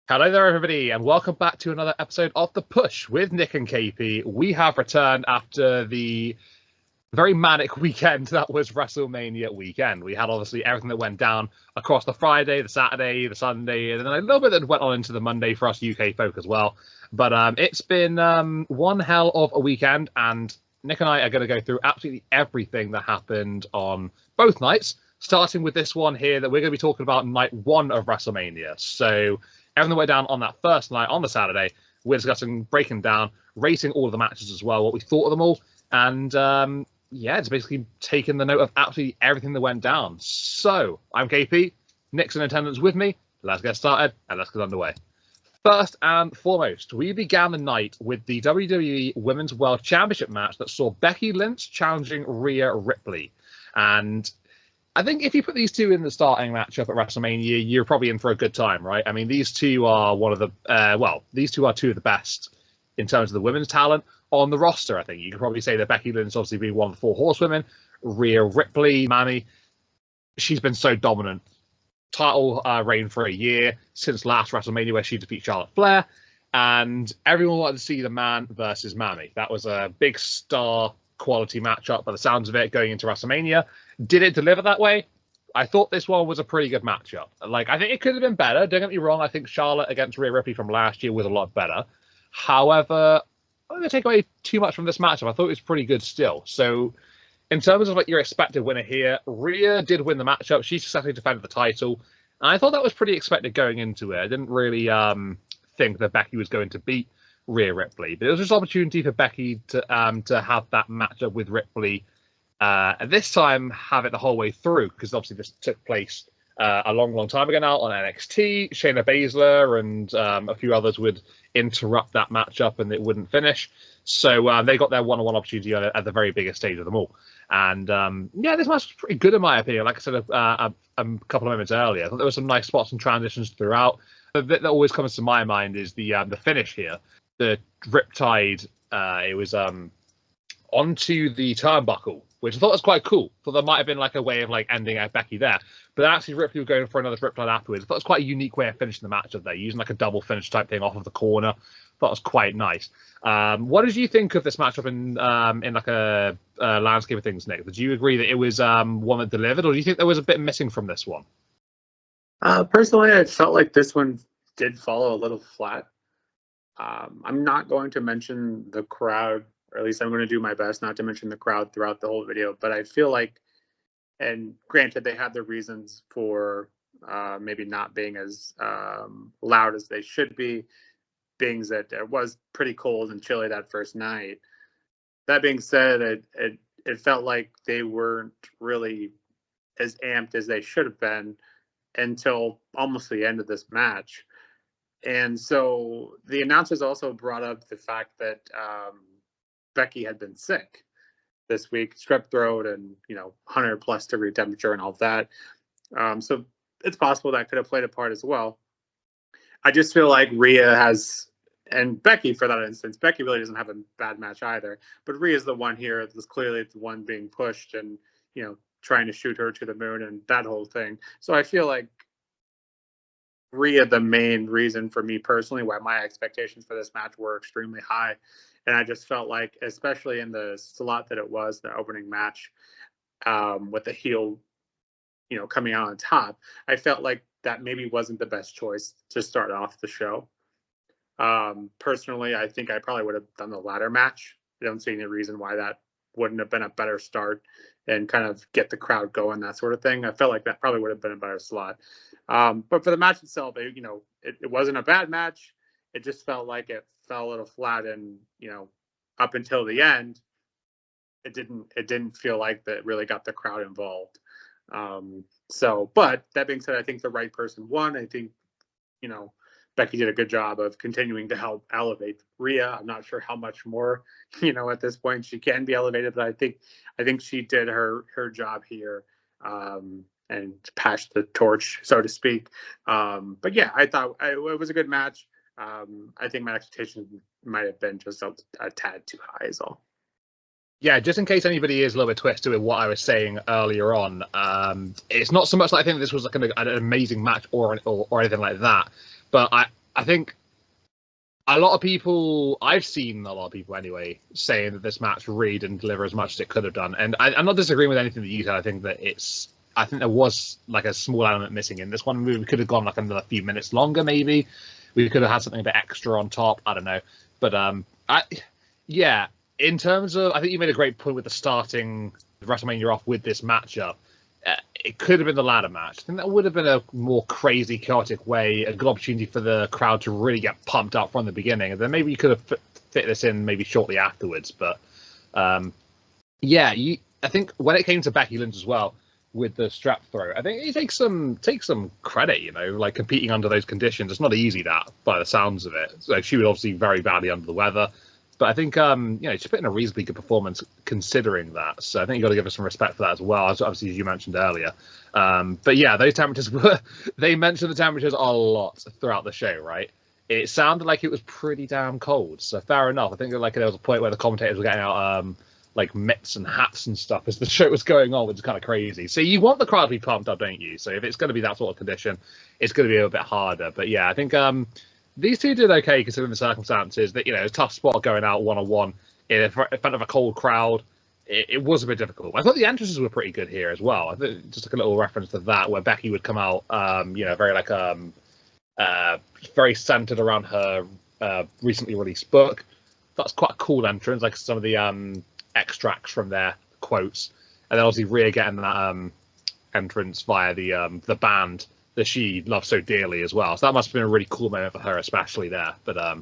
Hello there, everybody, and welcome back to another episode of The Push with Nick and KP. We have returned after the very manic weekend that was Wrestlemania weekend. We had obviously everything that went down across the Friday, the Saturday, the Sunday, and then a little bit that went on into the Monday for us UK folk as well. But it's been one hell of a weekend, and Nick and I are going to go through absolutely everything that happened on both nights, starting with this one here that we're going to be talking about night one of WrestleMania. So everything that went down on that first night on the Saturday, we're discussing, breaking down, rating all of the matches as well, what we thought of them all, and it's basically taking the note of absolutely everything that went down. So I'm KP, Nick's in attendance with me. Let's get started and let's get underway. First and foremost, we began the night with the WWE Women's World Championship match that saw Becky Lynch challenging Rhea Ripley. And I think if you put these two in the starting matchup at WrestleMania, you're probably in for a good time, right? I mean, these two are these two are two of the best in terms of the women's talent on the roster. I think you could probably say that Becky Lynch obviously being one of the four horsewomen, Rhea Ripley, Mammy, she's been so dominant. Title reign for a year since last WrestleMania where she defeated Charlotte Flair, and everyone wanted to see the man versus Mammy. That was a big star quality matchup by the sounds of it going into WrestleMania. Did it deliver that way? I thought this one was a pretty good matchup. Like, I think it could have been better. Don't get me wrong. I think Charlotte against Rhea Ripley from last year was a lot better. However, I'm not going to take away too much from this matchup. I thought it was pretty good still. So in terms of like your expected winner here, Rhea did win the matchup. She successfully defended the title. And I thought that was pretty expected going into it. I didn't really think that Becky was going to beat Rhea Ripley. But it was just an opportunity for Becky to have that matchup with Ripley. And this time, have it the whole way through, because obviously this took place a long time ago now on NXT. Shayna Baszler and a few others would interrupt that matchup and it wouldn't finish. So they got their one-on-one opportunity at the very biggest stage of them all. And this match was pretty good in my opinion. Like I said a couple of moments earlier, I thought there were some nice spots and transitions throughout. The bit that always comes to my mind is the finish here. The Riptide, it was onto the turnbuckle, which I thought was quite cool. Thought there might have been like a way of like ending out Becky there, but actually Ripley was going for another Riptide afterwards. I thought it was quite a unique way of finishing the match up there, using like a double finish type thing off of the corner. Thought it was quite nice. What did you think of this matchup in like a landscape of things, Nick? Did you agree that it was one that delivered, or do you think there was a bit missing from this one? Personally, I felt like this one did follow a little flat. I'm not going to mention the crowd, or at least I'm going to do my best not to mention the crowd throughout the whole video, but I feel like, and granted they had their reasons for maybe not being as loud as they should be, being that it was pretty cold and chilly that first night. That being said, it felt like they weren't really as amped as they should have been until almost the end of this match. And so the announcers also brought up the fact that Becky had been sick this week, strep throat and 100+ degree temperature and all of that. So it's possible that could have played a part as well. I just feel like Rhea has, and Becky for that instance, Becky really doesn't have a bad match either, but Rhea's the one here that's clearly the one being pushed and trying to shoot her to the moon and that whole thing. So I feel like Rhea, the main reason for me personally why my expectations for this match were extremely high. And I just felt like, especially in the slot that it was, the opening match with the heel, coming out on top, I felt like that maybe wasn't the best choice to start off the show. Personally, I think I probably would have done the ladder match. I don't see any reason why that wouldn't have been a better start and kind of get the crowd going, that sort of thing. I felt like that probably would have been a better slot. But for the match itself, it wasn't a bad match. It just felt like it fell a little flat, and up until the end, it didn't feel like that really got the crowd involved. But that being said, I think the right person won. I think Becky did a good job of continuing to help elevate Rhea. I'm not sure how much more at this point she can be elevated, but I think she did her job here. And passed the torch, so to speak. But yeah, I thought it was a good match. I think my expectations might have been just a tad too high is all. Yeah, just in case anybody is a little bit twisted with what I was saying earlier on, it's not so much that I think this was like an amazing match or anything like that, but I I think a lot of people, I've seen a lot of people anyway, saying that this match really didn't deliver as much as it could have done. And I'm not disagreeing with anything that you said. I think there was like a small element missing in this one. We could have gone like another few minutes longer, maybe. We could have had something a bit extra on top. I don't know. But in terms of, I think you made a great point with the starting WrestleMania off with this matchup. It could have been the ladder match. I think that would have been a more crazy, chaotic way, a good opportunity for the crowd to really get pumped up from the beginning. And then maybe you could have fit this in maybe shortly afterwards. But I think when it came to Becky Lynch as well with the strap throw, I think he takes some credit, like competing under those conditions. It's not easy, that, by the sounds of it. So she was obviously very badly under the weather. But I think, she put in a reasonably good performance considering that. So I think you got to give us some respect for that as well, obviously, as you mentioned earlier. But yeah, those temperatures they mentioned the temperatures a lot throughout the show, right? It sounded like it was pretty damn cold. So fair enough. I think there was a point where the commentators were getting out like mitts and hats and stuff as the show was going on, which is kind of crazy. So you want the crowd to be pumped up, don't you? So if it's going to be that sort of condition, it's going to be a bit harder. But yeah, I think these two did okay considering the circumstances. That a tough spot going out one-on-one in front of a cold crowd. It was a bit difficult. I thought the entrances were pretty good here as well. I think just like a little reference to that, where Becky would come out, very centered around her recently released book. That's quite a cool entrance, like some of the extracts from their quotes, and then obviously Rhea getting that entrance via the band that she loves so dearly as well. So that must have been a really cool moment for her, especially there. But I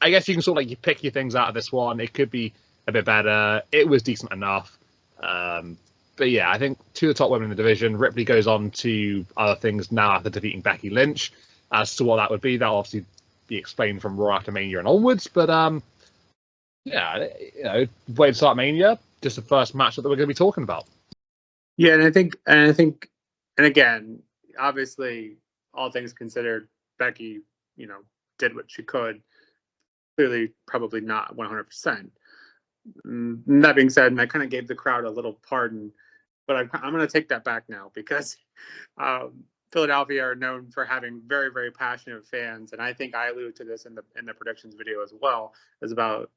guess you can sort of you pick your things out of this one. It could be a bit better. It was decent enough. But yeah, I think two of the top women in the division. Ripley goes on to other things now after defeating Becky Lynch. As to what that would be, that'll obviously be explained from Raw after Mania and onwards. But way to start Mania, just the first matchup that we're going to be talking about. Yeah, and I think, and again, obviously, all things considered, Becky, did what she could. Clearly, probably not 100%. That being said, and I kind of gave the crowd a little pardon, but I'm going to take that back now because Philadelphia are known for having very, very passionate fans, and I think I alluded to this in the predictions video as well. Is about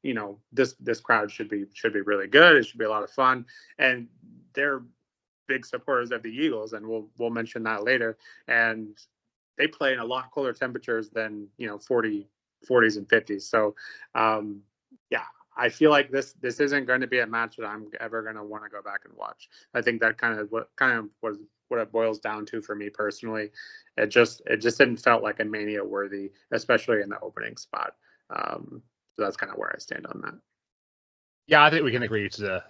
this crowd should be really good. It should be a lot of fun, and they're big supporters of the Eagles, and we'll mention that later. And they play in a lot colder temperatures than 40s and 50s. So I feel like this isn't going to be a match that I'm ever going to want to go back and watch. I think that kind of was what it boils down to for me personally. It just didn't felt like a Mania worthy, especially in the opening spot. So that's kind of where I stand on that. Yeah, I think we can agree to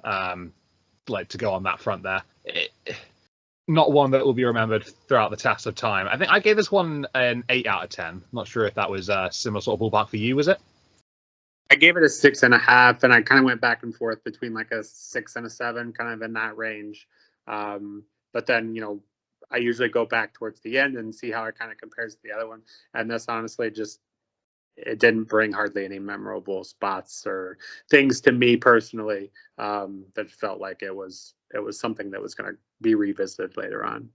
to go on that front there. Not one that will be remembered throughout the test of time. I think I gave this one an 8 out of 10. Not sure if that was a similar sort of ballpark for you, was it? I gave it a 6.5, and I kind of went back and forth between like a 6 and a 7, kind of in that range. But then, I usually go back towards the end and see how it kind of compares to the other one. And this honestly it didn't bring hardly any memorable spots or things to me personally that felt like it was something that was going to be revisited later on.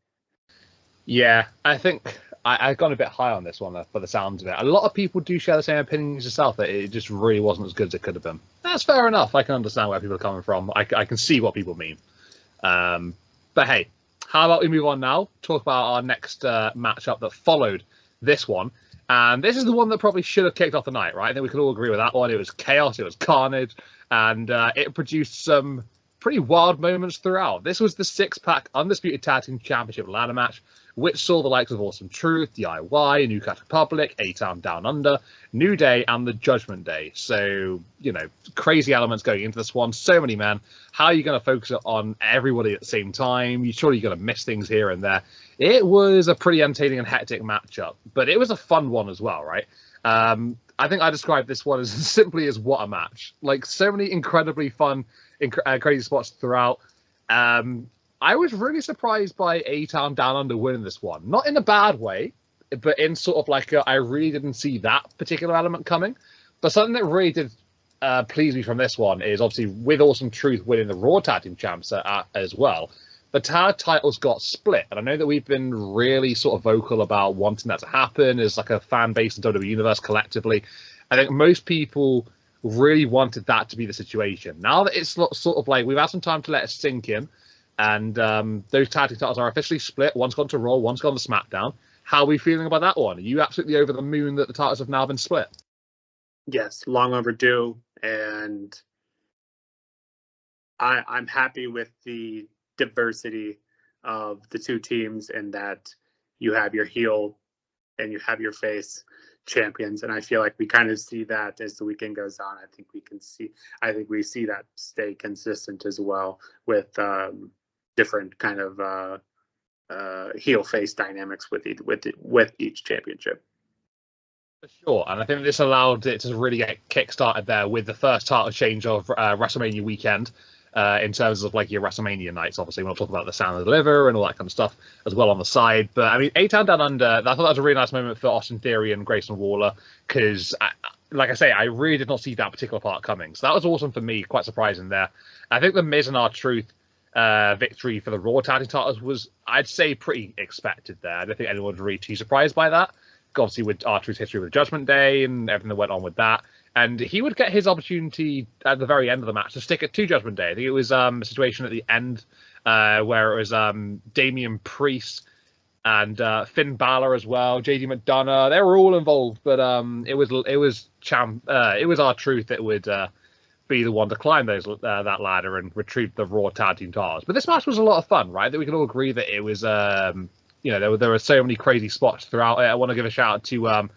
Yeah, I think I've gone a bit high on this one for the sounds of it. A lot of people do share the same opinions as yourself, that it just really wasn't as good as it could have been. That's fair enough. I can understand where people are coming from. I can see what people mean. But hey, how about we move on now? Talk about our next matchup that followed this one. And this is the one that probably should have kicked off the night, right? I think we can all agree with that one. It was chaos, it was carnage, and it produced some pretty wild moments throughout. This was the 6-pack Undisputed Tag Team Championship ladder match, which saw the likes of Awesome Truth, DIY, New Cat Republic, A-Town Down Under, New Day, and the Judgment Day. So, crazy elements going into this one. So many men. How are you going to focus on everybody at the same time? Surely you're going to miss things here and there. It was a pretty entertaining and hectic matchup, but it was a fun one as well, right? I think I described this one as simply as what a match. Like, so many incredibly fun, crazy spots throughout. I was really surprised by A-Town Down Under winning this one. Not in a bad way, but in sort of like I really didn't see that particular element coming. But something that really did please me from this one is obviously with Awesome Truth winning the Raw Tag Team Champs as well. the tag titles got split. And I know that we've been really sort of vocal about wanting that to happen as like a fan base in WWE Universe collectively. I think most people really wanted that to be the situation. Now that it's sort of like we've had some time to let it sink in, and those tag team titles are officially split. One's gone to Raw, one's gone to SmackDown. How are we feeling about that one? Are you absolutely over the moon that the titles have now been split? Yes, long overdue, and I'm happy with the diversity of the two teams, and that you have your heel and you have your face champions, and I feel like we kind of see that as the weekend goes on. I think we see that stay consistent as well with different kind of heel face dynamics with each championship. For sure, and I think this allowed it to really get kick-started there with the first title change of WrestleMania weekend. In terms of like your WrestleMania nights, obviously we'll talk about the Sound of the Liver and all that kind of stuff as well on the side. But I mean, A-Town Down Under, I thought that was a really nice moment for Austin Theory and Grayson Waller, because like I say, I really did not see that particular part coming. So that was awesome for me, quite surprising there. I think the Miz and R-Truth victory for the Raw tag team titles was, I'd say, pretty expected there. I don't think anyone was really too surprised by that. Obviously with R-Truth's history with Judgment Day and everything that went on with that. And he would get his opportunity at the very end of the match to stick it to Judgment Day. I think it was a situation at the end where it was Damian Priest and Finn Balor as well, JD McDonough. They were all involved, but it was R-Truth that would be the one to climb that ladder and retrieve the Raw tag team titles. But this match was a lot of fun, right? That we can all agree that it was, there were so many crazy spots throughout it. I want to give a shout out to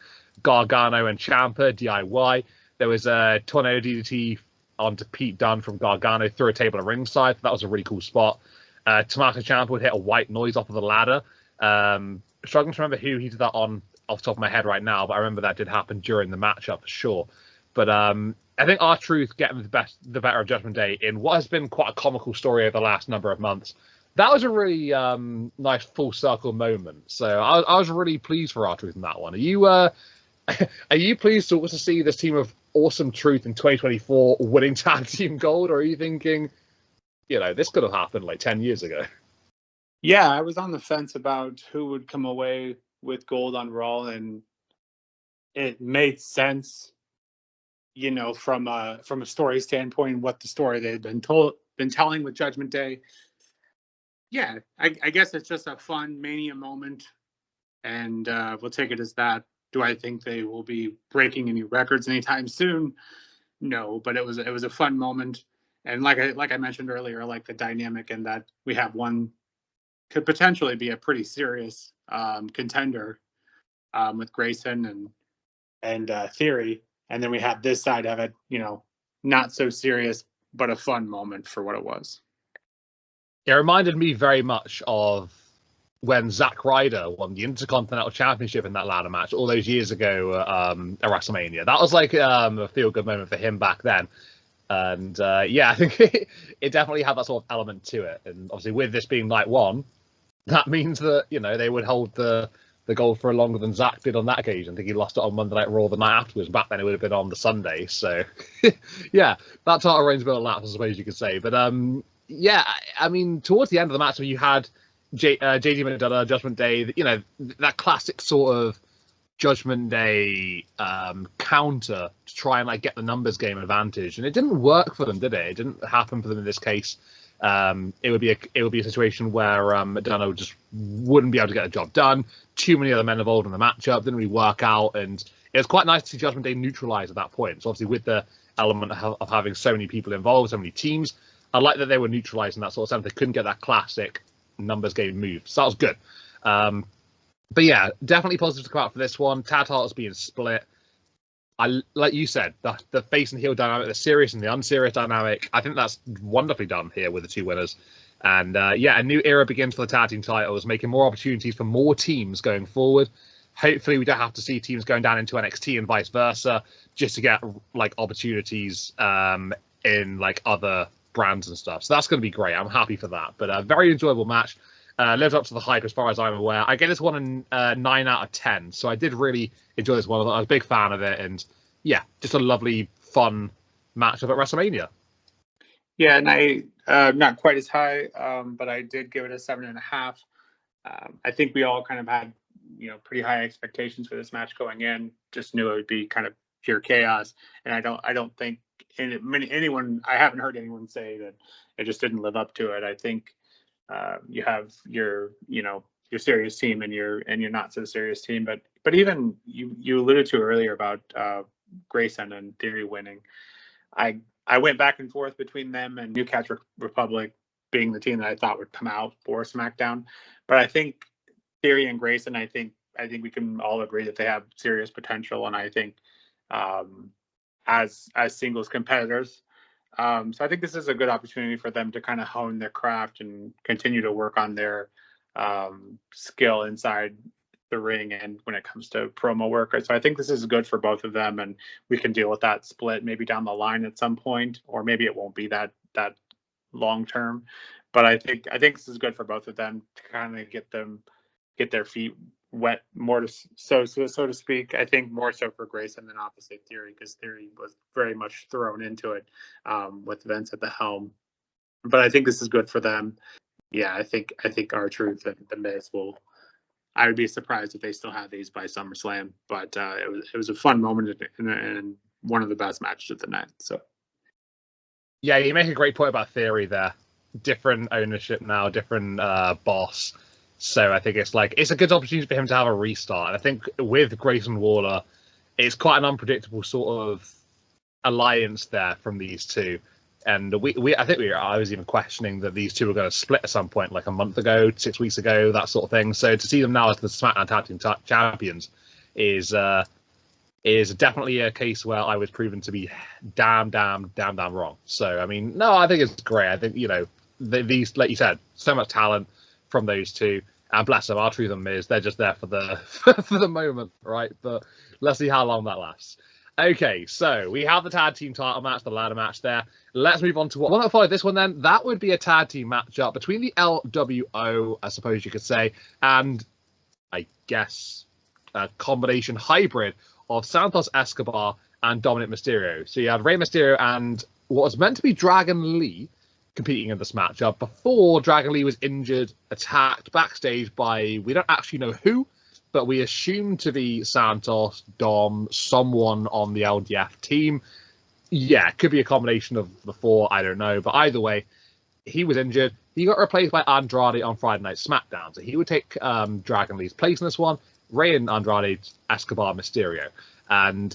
Gargano and Ciampa, DIY. There was a tornado DDT onto Pete Dunne from Gargano through a table at ringside. That was a really cool spot. Tommaso Ciampa would hit a white noise off of the ladder. Struggling to remember who he did that on off the top of my head right now, but I remember that did happen during the matchup for sure. But I think R-Truth getting the better of Judgment Day in what has been quite a comical story over the last number of months. That was a really nice full circle moment. So I was really pleased for R-Truth in that one. Are you pleased to see this team of awesome Truth in 2024 winning tag team gold, or are you thinking, this could have happened like 10 years ago? Yeah, I was on the fence about who would come away with gold on Raw, and it made sense, from a story standpoint, what the story they had been telling with Judgment Day. Yeah, I guess it's just a fun Mania moment, and we'll take it as that. Do I think they will be breaking any records anytime soon? No, but it was a fun moment, and like I mentioned earlier, I like the dynamic in that we have one could potentially be a pretty serious contender with Grayson and Theory, and then we have this side of it, not so serious, but a fun moment for what it was. It reminded me very much of when Zack Ryder won the Intercontinental Championship in that ladder match all those years ago at WrestleMania. That was like a feel-good moment for him back then. And I think it definitely had that sort of element to it. And obviously with this being night one, that means that, they would hold the gold for longer than Zack did on that occasion. I think he lost it on Monday Night Raw the night afterwards. Back then it would have been on the Sunday. So, yeah, that title reign's been a lapse, I suppose you could say. But, I mean, towards the end of the match, when you had JD McDonough, Judgment Day, that classic sort of Judgment Day counter to try and get the numbers game advantage, and it didn't work for them, did it? It didn't happen for them in this case. It would be a situation where McDonough just wouldn't be able to get the job done. Too many other men involved in the matchup, didn't really work out, and it was quite nice to see Judgment Day neutralized at that point. So obviously with the element of having so many people involved, so many teams, I like that they were neutralized in that sort of sense. They couldn't get that classic numbers game move, so that was good. But yeah, definitely positive to come out for this one. Tag titles being split. Like you said, the face and heel dynamic, the serious and the unserious dynamic, I think that's wonderfully done here with the two winners. And a new era begins for the tag team titles, making more opportunities for more teams going forward. Hopefully we don't have to see teams going down into NXT and vice versa just to get opportunities in other brands and stuff. So that's going to be great. I'm happy for that. But a very enjoyable match. Lives up to the hype as far as I'm aware. I get this one a 9 out of 10. So I did really enjoy this one. I was a big fan of it. And yeah, just a lovely, fun matchup at WrestleMania. Yeah, and Not quite as high, but I did give it a 7.5. I think we all kind of had, pretty high expectations for this match going in. Just knew it would be kind of pure chaos, and I don't think anyone. I haven't heard anyone say that it just didn't live up to it. I think you have your serious team and your not so serious team, but even you alluded to earlier about Grayson and Theory winning. I went back and forth between them and Newcastle Republic being the team that I thought would come out for SmackDown, but I think Theory and Grayson, I think we can all agree that they have serious potential, and I think as singles competitors. So I think this is a good opportunity for them to kind of hone their craft and continue to work on their skill inside the ring and when it comes to promo work. So I think this is good for both of them, and we can deal with that split maybe down the line at some point, or maybe it won't be that long term. But I think this is good for both of them to kind of get their feet wet, more so to speak. I think more so for Grayson than obviously Theory, because Theory was very much thrown into it with Vince at the helm. But I think this is good for them. Yeah, I think R-Truth and The Miz will. I would be surprised if they still have these by SummerSlam. But it was a fun moment and one of the best matches of the night. So. Yeah, you make a great point about Theory there. Different ownership now, different boss. So I think it's a good opportunity for him to have a restart. And I think with Grayson Waller, it's quite an unpredictable sort of alliance there from these two. And I was even questioning that these two were going to split at some point, like a month ago, 6 weeks ago, that sort of thing. So to see them now as the SmackDown Tag Team Champions is definitely a case where I was proven to be damn wrong. So I mean, no, I think it's great. I think these, like you said, so much talent from those two, and bless them, R-Truth and Miz, they're just there for the for the moment, right? But let's see how long that lasts. Okay, so we have the tag team title match, the ladder match there. Let's move on to what that followed this one then. That would be a tag team matchup between the LWO, I suppose you could say, and I guess a combination hybrid of Santos Escobar and Dominic Mysterio. So you had Rey Mysterio and what was meant to be Dragon Lee competing in this matchup before Dragon Lee was injured, attacked backstage by, we don't actually know who, but we assume to be Santos, Dom, someone on the LDF team. Yeah, it could be a combination of the four, I don't know. But either way, he was injured. He got replaced by Andrade on Friday Night SmackDown. So he would take Dragon Lee's place in this one. Rey and Andrade, Escobar, Mysterio. And,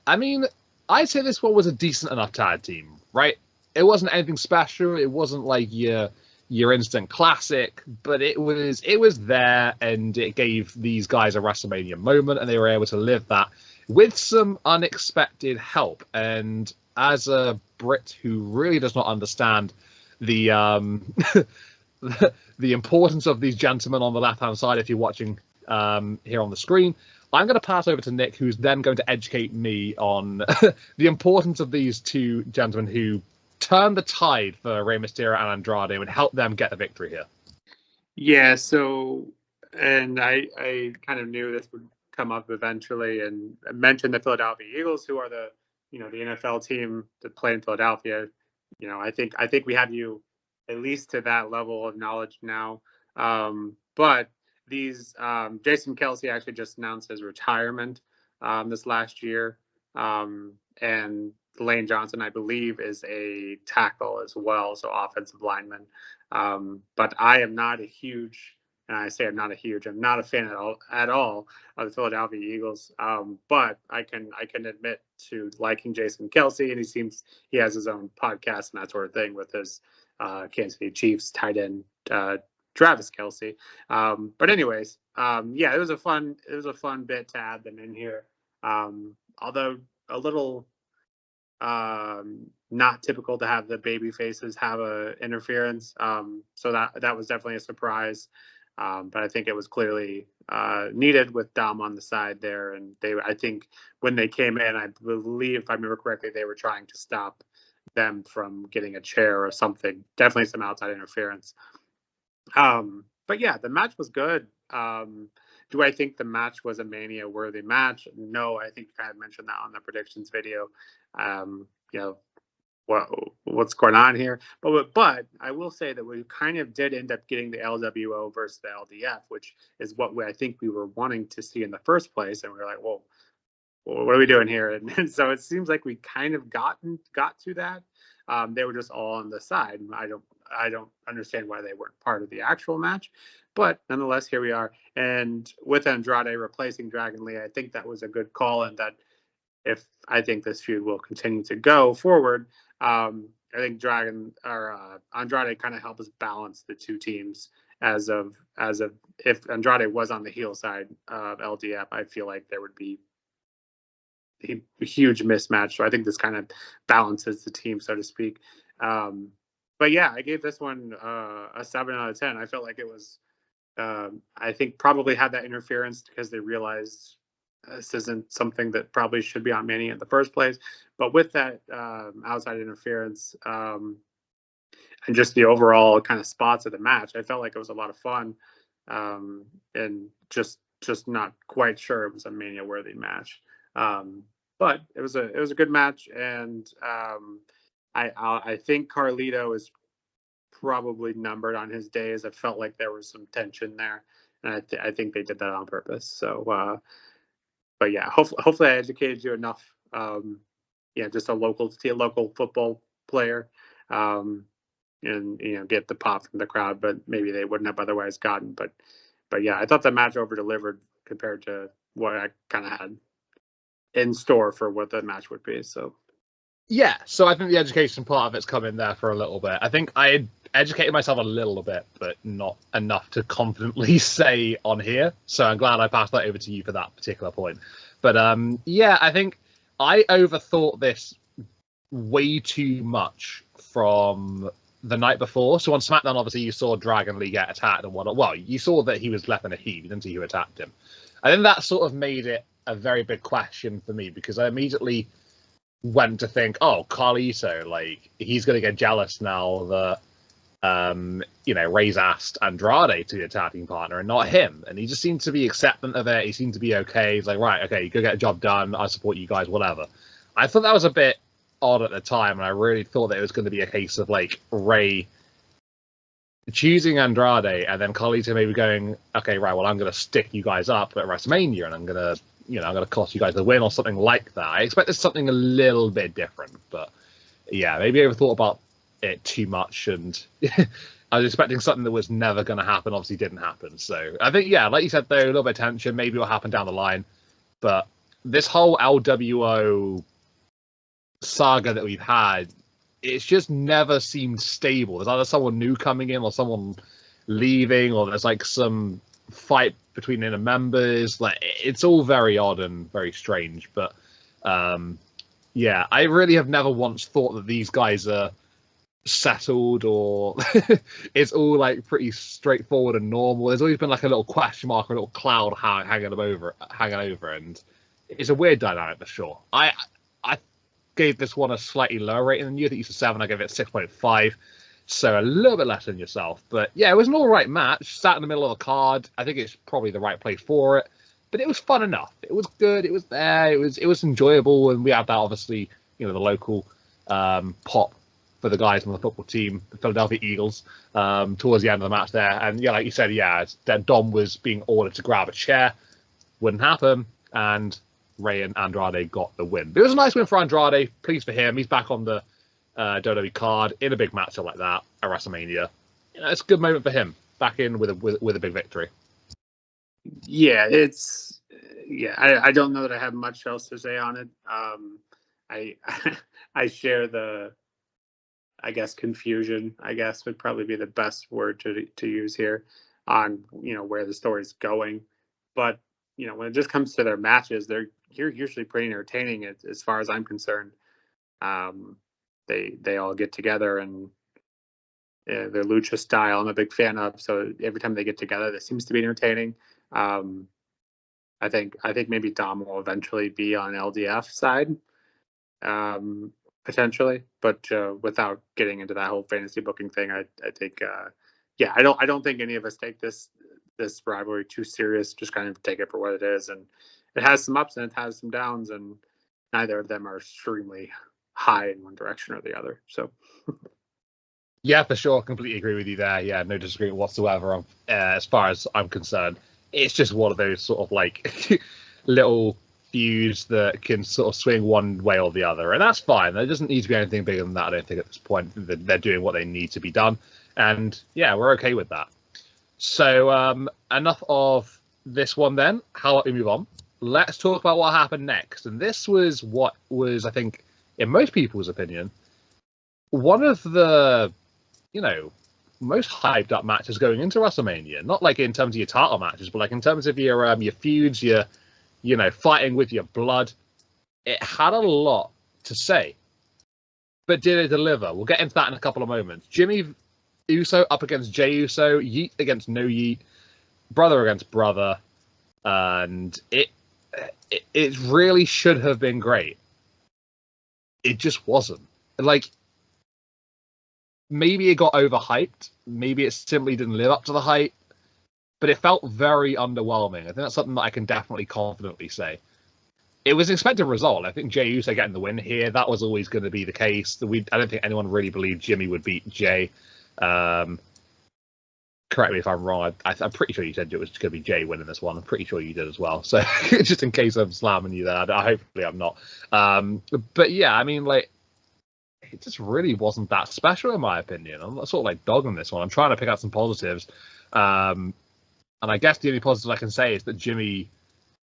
I mean, I'd say this one was a decent enough tag team, right? It wasn't anything special. It wasn't like your instant classic, but it was there, and it gave these guys a WrestleMania moment, and they were able to live that with some unexpected help. And as a Brit who really does not understand the the importance of these gentlemen on the left-hand side, if you're watching here on the screen, I'm going to pass over to Nick, who's then going to educate me on the importance of these two gentlemen who turn the tide for Rey Mysterio and Andrade and help them get the victory here. Yeah, so, and I kind of knew this would come up eventually, and I mentioned the Philadelphia Eagles, who are the NFL team that play in Philadelphia. I think we have you at least to that level of knowledge now. But these Jason Kelce actually just announced his retirement this last year, and Lane Johnson, I believe, is a tackle as well, so offensive lineman. But I am not a huge, and I say I'm not a fan at all of the Philadelphia Eagles. But I can admit to liking Jason Kelce, and he has his own podcast and that sort of thing with his Kansas City Chiefs tight end Travis Kelce. But anyways, yeah, it was a fun bit to add them in here. Although a little not typical to have the baby faces have a interference. So that was definitely a surprise. But I think it was clearly needed with Dom on the side there. And I think when they came in, I believe, if I remember correctly, they were trying to stop them from getting a chair or something. Definitely some outside interference. But yeah, the match was good. Do I think the match was a Mania-worthy match? No, I think I had mentioned that on the predictions video. what's going on here. But I will say that we kind of did end up getting the LWO versus the LDF, which is what I think we were wanting to see in the first place. And we were like, well, what are we doing here? And so it seems like we kind of got to that. They were just all on the side. I don't understand why they weren't part of the actual match, but nonetheless, here we are. And with Andrade replacing Dragon Lee, I think that was a good call, and that if I think this feud will continue to go forward, I think Andrade kind of helps balance the two teams as of if Andrade was on the heel side of LDF, I feel like there would be a huge mismatch. So I think this kind of balances the team, so to speak. But yeah, I gave this one a 7 out of 10. I felt like it was, I think probably had that interference because they realized this isn't something that probably should be on Mania in the first place. But with that outside interference and just the overall kind of spots of the match, I felt like it was a lot of fun, and just not quite sure it was a Mania worthy match. But it was a good match, and I think Carlito is probably numbered on his days. I felt like there was some tension there, and I think they did that on purpose. So, but yeah, hopefully I educated you enough. Yeah, just a local football player, and get the pop from the crowd, but maybe they wouldn't have otherwise gotten. But yeah, I thought the match over delivered compared to what I kind of had in store for what the match would be. So yeah, so I think the education part of it's come in there for a little bit. I think I had educated myself a little bit, but not enough to confidently say on here. So I'm glad I passed that over to you for that particular point. But yeah, I think I overthought this way too much from the night before. So on SmackDown, obviously, you saw Dragon Lee get attacked and whatnot. Well, you saw that he was left in a heap. You didn't see who attacked him. I think that sort of made it a very big question for me, because I immediately went to think, oh, Carlito, like, he's going to get jealous now that, Ray's asked Andrade to be a tag team partner and not him. And he just seemed to be acceptant of it. He seemed to be okay. He's like, right, okay, go get a job done. I support you guys, whatever. I thought that was a bit odd at the time, and I really thought that it was going to be a case of, like, Ray choosing Andrade and then Carlito maybe going, okay, right, well, I'm going to stick you guys up at WrestleMania and I'm going to cost you guys the win or something like that. I expected something a little bit different, but yeah, maybe I overthought about it too much, and I was expecting something that was never going to happen. Obviously didn't happen. So I think, yeah, like you said, though, a little bit of tension, maybe what happened down the line, but this whole LWO saga that we've had, it's just never seemed stable. There's either someone new coming in or someone leaving, or there's like some fight between inner members. Like, it's all very odd and very strange. But yeah, I really have never once thought that these guys are settled, or it's all like pretty straightforward and normal. There's always been like a little question mark or a little cloud hanging over, and it's a weird dynamic for sure. I gave this one a slightly lower rating than you. I think you said 7. I gave it 6.5, so a little bit less than yourself. But yeah, it was an all right match. Sat in the middle of the card. I think it's probably the right place for it. But it was fun enough. It was good. It was there. It was enjoyable, and we had that obviously, the local pop for the guys on the football team, the Philadelphia Eagles, towards the end of the match there. And yeah, like you said, yeah, that Dom was being ordered to grab a chair. Wouldn't happen, and Ray and Andrade got the win. But it was a nice win for Andrade. Pleased for him. He's back on the WWE card in a big matchup like that at WrestleMania. It's a good moment for him. Back in with a big victory. Yeah, I don't know that I have much else to say on it. I share the, I guess, confusion, I guess, would probably be the best word to use here on, where the story's going. But, when it just comes to their matches, they're usually pretty entertaining as far as I'm concerned. They all get together, and their lucha style I'm a big fan of. So every time they get together, this seems to be entertaining. I think maybe Dom will eventually be on LDF side, potentially, but without getting into that whole fantasy booking thing, I think, yeah, I don't think any of us take this rivalry too serious. Just kind of take it for what it is, and it has some ups and it has some downs, and neither of them are extremely high in one direction or the other. So. Yeah, for sure. Completely agree with you there. Yeah, no disagreement whatsoever. As far as I'm concerned, it's just one of those sort of like little feuds that can sort of swing one way or the other, and that's fine. There doesn't need to be anything bigger than that. I don't think at this point they're doing what they need to be done, and yeah, we're okay with that. So enough of this one then. How about we move on? Let's talk about what happened next, and this was what was, I think, in most people's opinion, one of the most hyped up matches going into WrestleMania. Not like in terms of your title matches, but like in terms of your feuds, your fighting with your blood. It had a lot to say, but did it deliver? We'll get into that in a couple of moments. Jimmy Uso up against Jey Uso, Yeet against No Yeet, brother against brother, and it really should have been great. It just wasn't. Like, maybe it got overhyped. Maybe it simply didn't live up to the hype. But it felt very underwhelming. I think that's something that I can definitely confidently say. It was an expected result. I think Jey Uso getting the win here, that was always going to be the case. I don't think anyone really believed Jimmy would beat Jey. Correct me if I'm wrong. I'm pretty sure you said it was going to be Jey winning this one. I'm pretty sure you did as well. So just in case I'm slamming you there, hopefully I'm not. But yeah, I mean, like, it just really wasn't that special in my opinion. I'm sort of like dogging this one. I'm trying to pick out some positives. And I guess the only positive I can say is that Jimmy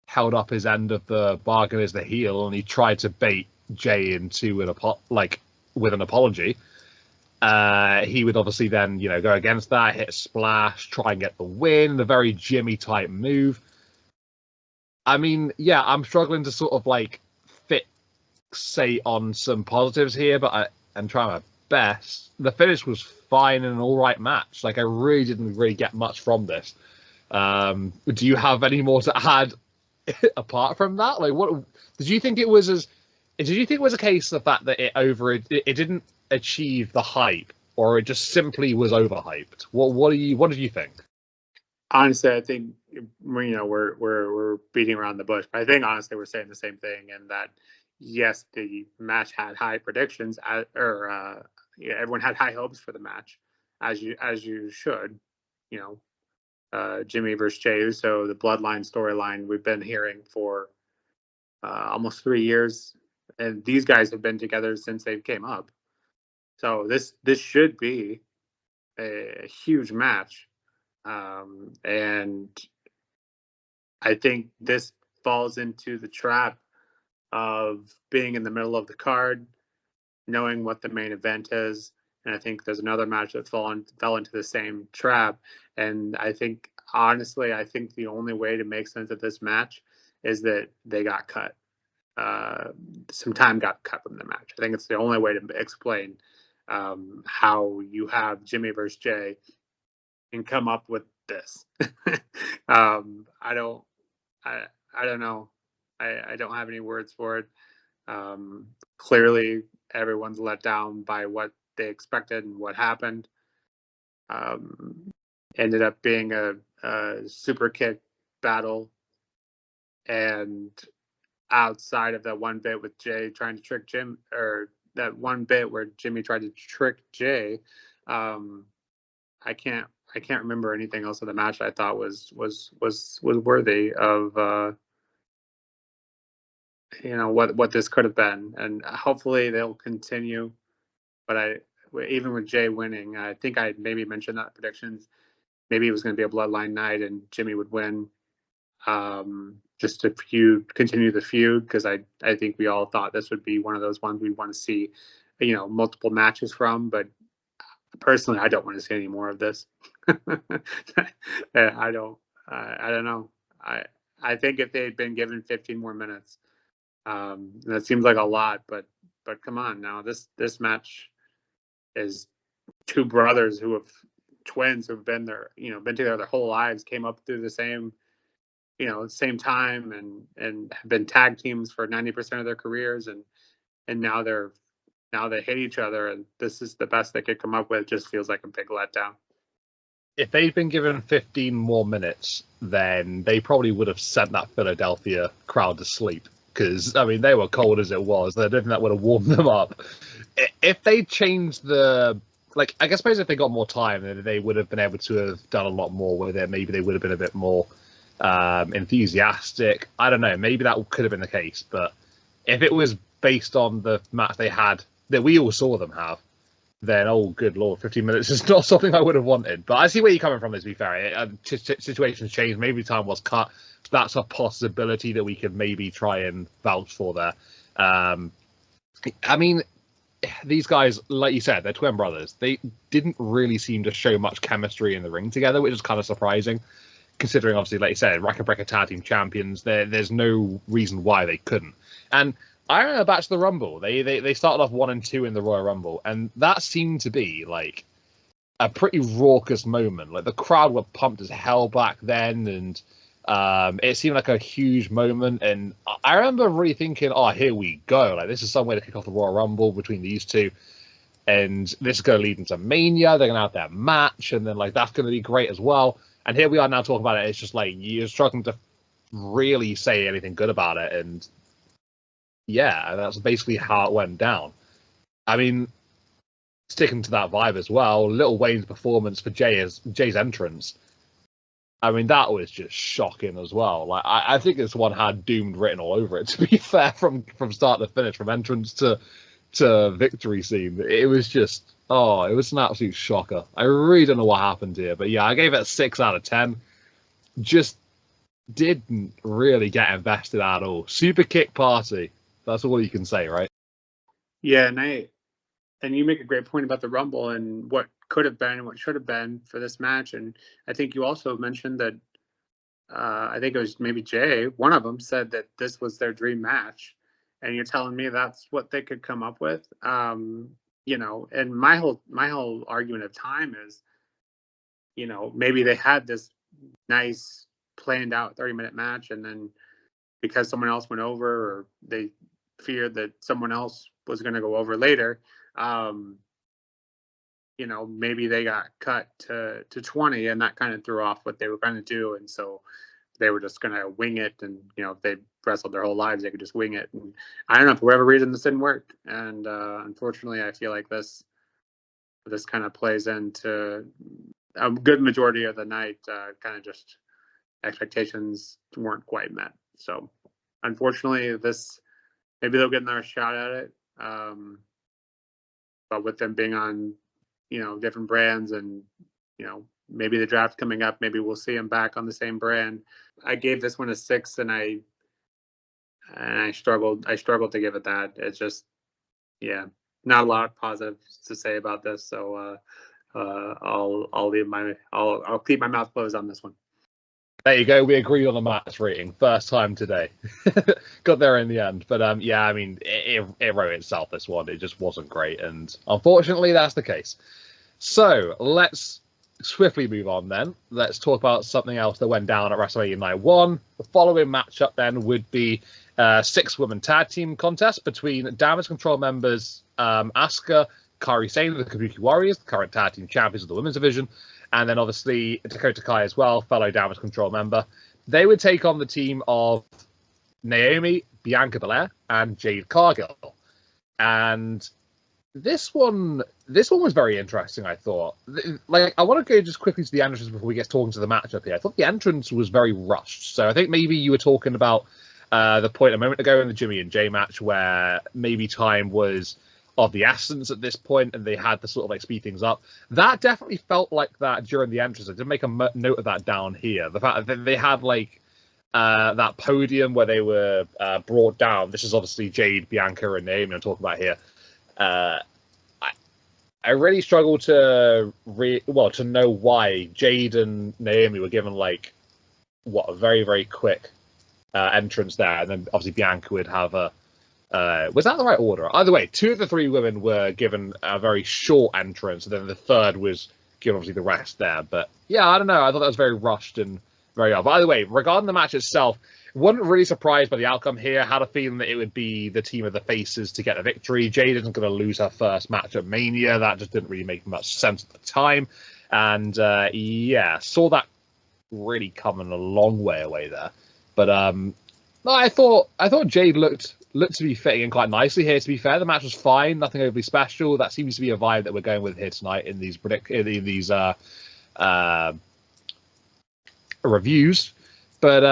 held up his end of the bargain as the heel, and he tried to bait Jey into with an apology. He would obviously then, go against that, hit a splash, try and get the win, the very Jimmy type move. I mean, yeah, I'm struggling to sort of like fixate on some positives here, but I'm trying my best. The finish was fine and an all right match. Like, I really didn't get much from this. Do you have any more to add apart from that? Like, what did you think it was? Did you think it was a case of the fact that it didn't achieve the hype, or it just simply was overhyped? What did you think? Honestly, I think we're beating around the bush, but I think honestly we're saying the same thing, and that yes, the match had high predictions, everyone had high hopes for the match, as you should, Jimmy versus Jey Uso, the Bloodline storyline we've been hearing for almost 3 years, and these guys have been together since they came up. So this should be a huge match, and I think this falls into the trap of being in the middle of the card, knowing what the main event is. And I think there's another match that fell into the same trap. And I think, honestly, the only way to make sense of this match is that they got cut. Some time got cut from the match. I think it's the only way to explain how you have Jimmy versus Jey and come up with this. I don't know. I don't have any words for it. Clearly, everyone's let down by what they expected and what happened. Ended up being a super kick battle, and outside of that one bit with Jey trying to trick Jim, or that one bit where Jimmy tried to trick Jey, I can't remember anything else of the match I thought was worthy of what this could have been. And hopefully they'll continue. But even with Jey winning, I think I maybe mentioned that predictions. Maybe it was going to be a Bloodline night and Jimmy would win, just to continue the feud, because I think we all thought this would be one of those ones we want to see, multiple matches from. But personally, I don't want to see any more of this. I don't know. I think if they had been given 15 more minutes, that seems like a lot, but come on now, this match is two brothers twins who've been there, been together their whole lives, came up through the same time, and have been tag teams for 90% of their careers, and now they hate each other, and this is the best they could come up with. Just feels like a big letdown. If they'd been given 15 more minutes, then they probably would have sent that Philadelphia crowd to sleep, because I mean they were cold as it was. I don't think that would have warmed them up. If they changed the I guess suppose if they got more time, then they would have been able to have done a lot more with it. Maybe they would have been a bit more enthusiastic. I don't know. Maybe that could have been the case. But if it was based on the match they had that we all saw them have, then oh good lord, 15 minutes is not something I would have wanted. But I see where you're coming from. To be fair, situations changed. Maybe time was cut. That's a possibility that we could maybe try and vouch for there. I mean, these guys, like you said, they're twin brothers. They didn't really seem to show much chemistry in the ring together, which is kind of surprising, considering obviously, like you said, Rack and Breaker Tag Team Champions. There's no reason why they couldn't. And I remember back to the Rumble. They started off 1 and 2 in the Royal Rumble, and that seemed to be like a pretty raucous moment. Like the crowd were pumped as hell back then, and it seemed like a huge moment. And I remember really thinking, oh, here we go. Like this is some way to kick off the Royal Rumble between these two, and this is going to lead into Mania. They're going to have their match, and then like that's going to be great as well. And here we are now talking about it. It's just like you're struggling to really say anything good about it, and yeah, that's basically how it went down. I mean, sticking to that vibe as well, Lil Wayne's performance for Jay's entrance. I mean, that was just shocking as well. Like, I think this one had doomed written all over it. To be fair, from start to finish, from entrance to victory scene, it was just it was an absolute shocker. I really don't know what happened here, but yeah, I gave it a 6 out of 10. Just didn't really get invested at all. Super kick party. That's all you can say, right? Yeah, and you make a great point about the Rumble and what could have been and what should have been for this match. And I think you also mentioned that I think it was maybe Jay, one of them said that this was their dream match. And you're telling me that's what they could come up with. You know, and my whole argument of time is, you know, maybe they had this nice planned out 30-minute match, and then because someone else went over, or they feared that someone else was going to go over later, you know, maybe they got cut to 20, and that kind of threw off what they were going to do. And so they were just going to wing it. And, you know, if they wrestled their whole lives, they could just wing it. And I don't know, for whatever reason, this didn't work. And unfortunately, I feel like this kind of plays into a good majority of the night, kind of just expectations weren't quite met. So unfortunately, maybe they'll get another shot at it. But with them being on, you know, different brands, and, you know, maybe the draft coming up, maybe we'll see them back on the same brand. I gave this one a 6, and I struggled to give it that. It's just, yeah, not a lot of positives to say about this. So I'll keep my mouth closed on this one. There you go. We agreed on the match rating. First time today. Got there in the end. But yeah, I mean, it wrote itself, this one. It just wasn't great. And unfortunately, that's the case. So let's swiftly move on then. Let's talk about something else that went down at WrestleMania Night 1. The following matchup then would be a 6-woman tag team contest between Damage Control members Asuka, Kairi Sane, the Kabuki Warriors, the current tag team champions of the women's division, and then obviously Dakota Kai as well, fellow Damage Control member. They would take on the team of Naomi, Bianca Belair, and Jade Cargill. And this one was very interesting, I thought. Like, I want to go just quickly to the entrance before we get talking to the matchup here. I thought the entrance was very rushed. So I think maybe you were talking about the point a moment ago in the Jimmy and Jay match where maybe time was of the essence at this point, and they had to sort of like speed things up. That definitely felt like that during the entrance. I did make a note of that down here. The fact that they had like that podium where they were brought down. This is obviously Jade, Bianca, and Naomi I'm talking about here. I really struggle to know why Jade and Naomi were given like a very, very quick entrance there, and then obviously Bianca would have a. Was that the right order? Either way, 2 of the 3 women were given a very short entrance, and then the third was given obviously the rest there. But yeah, I don't know. I thought that was very rushed and very odd. But either way, regarding the match itself, wasn't really surprised by the outcome here. Had a feeling that it would be the team of the faces to get the victory. Jade isn't going to lose her first match at Mania. That just didn't really make much sense at the time. And yeah, saw that really coming a long way away there. But No, I thought Jade looked to be fitting in quite nicely here. To be fair, the match was fine, nothing overly special. That seems to be a vibe that we're going with here tonight in these reviews. But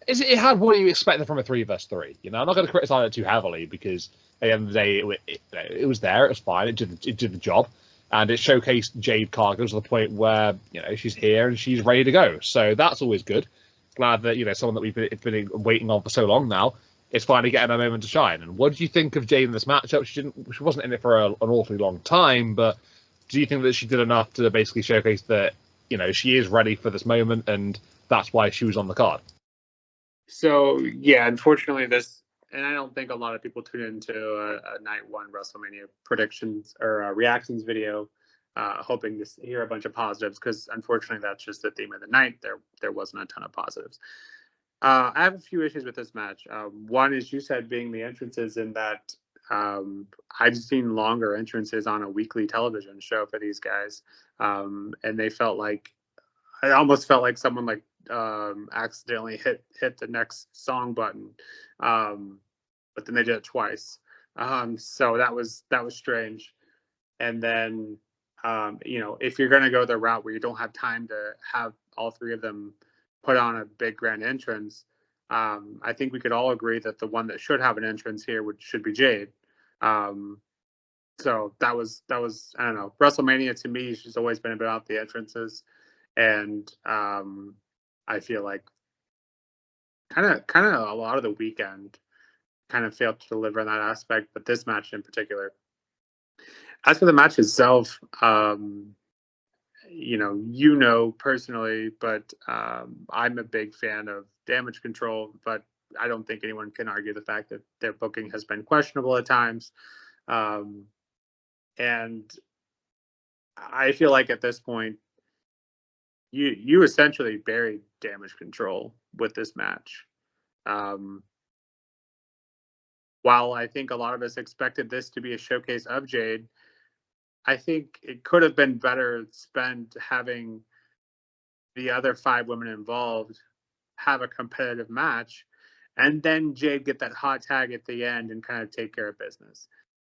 it had what you expected from a 3v3. You know, I'm not going to criticize it too heavily because at the end of the day, it was there. It was fine. It did the job, and it showcased Jade Cargill to the point where she's here and she's ready to go. So that's always good. Glad that someone that we've been waiting on for so long now is finally getting a moment to shine. And what do you think of Jade in this matchup? She wasn't in it for an awfully long time, but do you think that she did enough to basically showcase that she is ready for this moment and that's why she was on the card? So yeah, unfortunately, and I don't think a lot of people tune into a night one WrestleMania predictions or reactions video, hoping to hear a bunch of positives, because unfortunately that's just the theme of the night. There wasn't a ton of positives. I have a few issues with this match. One is, you said, being the entrances, in that I've seen longer entrances on a weekly television show for these guys, and they I almost felt like someone accidentally hit the next song button, but then they did it twice. So that was strange. And then if you're going to go the route where you don't have time to have all three of them put on a big grand entrance, I think we could all agree that the one that should have an entrance here should be Jade. So that was I don't know. WrestleMania to me has always been about the entrances, and I feel like kind of a lot of the weekend kind of failed to deliver in that aspect, but this match in particular. As for the match itself, personally, but I'm a big fan of Damage Control, but I don't think anyone can argue the fact that their booking has been questionable at times. And I feel like at this point, you essentially buried Damage Control with this match. While I think a lot of us expected this to be a showcase of Jade, I think it could have been better spent having the other 5 women involved have a competitive match, and then Jade get that hot tag at the end and kind of take care of business.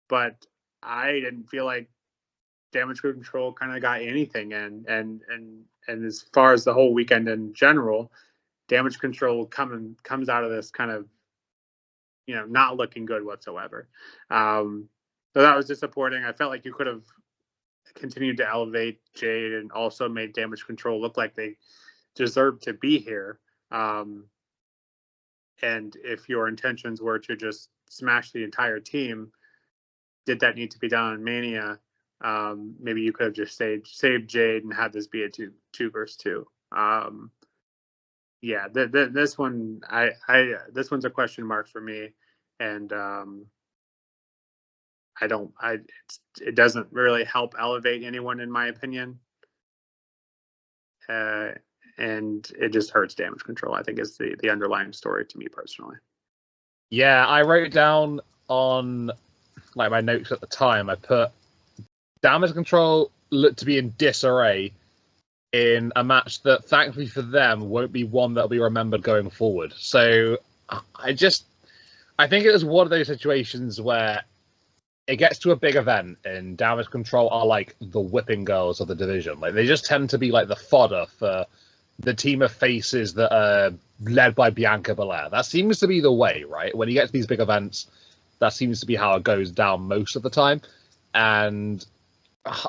But I didn't feel like Damage Control kind of got anything in, and as far as the whole weekend in general, Damage Control comes out of this kind of not looking good whatsoever. So that was disappointing. I felt like you could have continued to elevate Jade and also made Damage Control look like they deserved to be here. And if your intentions were to just smash the entire team, did that need to be done on Mania? Maybe you could have just saved Jade and had this be a 2-2. Yeah, this one, this one's a question mark for me, and it doesn't really help elevate anyone, in my opinion, and it just hurts Damage Control, I think, is the underlying story to me personally. Yeah, I wrote down on my notes at the time, I put Damage Control looked to be in disarray in a match that, thankfully for them, won't be one that'll be remembered going forward. So I think it was one of those situations where it gets to a big event and Damage Control are like the whipping girls of the division. Like, they just tend to be like the fodder for the team of faces that are led by Bianca Belair. That seems to be the way, right? When you get to these big events, that seems to be how it goes down most of the time. And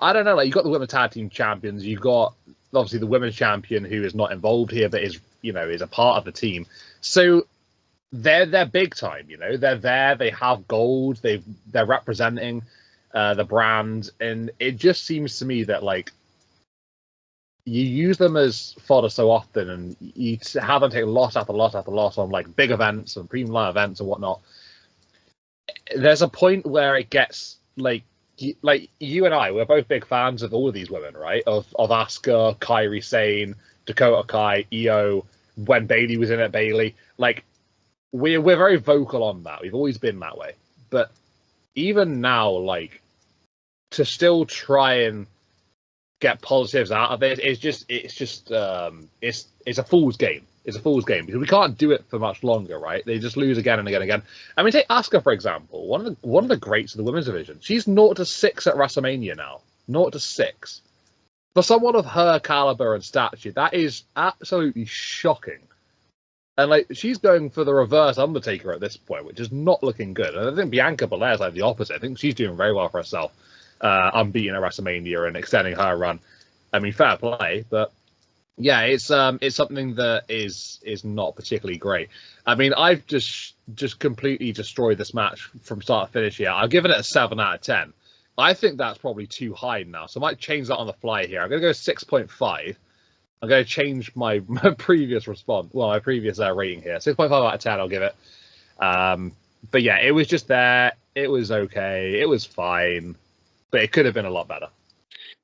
I don't know, like, you got the women's tag team champions, you got obviously the women's champion who is not involved here, but is a part of the team. So they're big time, they're there, they have gold, they're representing the brand, and it just seems to me that, like, you use them as fodder so often, and you have them take loss after loss after loss on like big events and premium live events and whatnot. There's a point where it gets like you and I, we're both big fans of all of these women, right? Of Asuka, Kairi Sane, Dakota Kai, Io, when Bayley was in it, Bayley. Like, we're very vocal on that. We've always been that way. But even now, like, to still try and get positives out of it, it's a fool's game. is a fool's game because we can't do it for much longer, right? They just lose again and again and again. I mean, take Asuka for example, one of the greats of the women's division. She's 0-6 at WrestleMania now, 0-6. For someone of her caliber and stature, that is absolutely shocking. And like she's going for the reverse Undertaker at this point, which is not looking good. And I think Bianca Belair's like the opposite. I think she's doing very well for herself, unbeaten at WrestleMania and extending her run. I mean, fair play, but yeah, it's something that is not particularly great. I mean, I've just completely destroyed this match from start to finish here. I've given it a 7 out of 10. I think that's probably too high now, so I might change that on the fly here. I'm going to go 6.5. I'm going to change my previous response. Well, my previous rating here. 6.5 out of 10, I'll give it. But yeah, it was just there. It was okay. It was fine. But it could have been a lot better.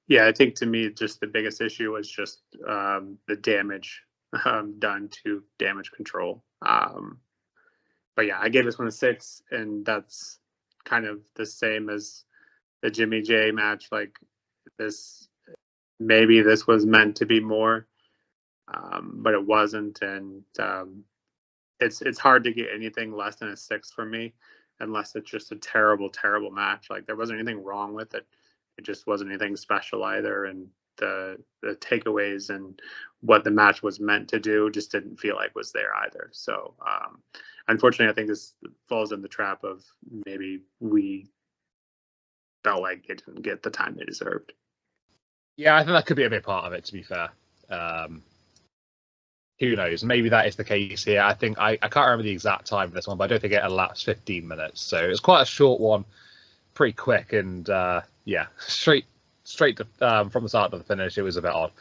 Yeah, I think to me, just the biggest issue was just the damage done to damage control. But yeah, I gave this one a 6, and that's kind of the same as the Jimmy J match. Like this, maybe this was meant to be more. But it wasn't, and it's hard to get anything less than a 6 for me, unless it's just a terrible match. Like there wasn't anything wrong with it; it just wasn't anything special either. And the takeaways and what the match was meant to do just didn't feel like was there either. So unfortunately, I think this falls in the trap of maybe we felt like it didn't get the time they deserved. Yeah, I think that could be a big part of it. To be fair. Who knows? Maybe that is the case here. I think I can't remember the exact time for this one, but I don't think it elapsed 15 minutes. So it's quite a short one, pretty quick, and yeah, straight to from the start to the finish. It was a bit odd.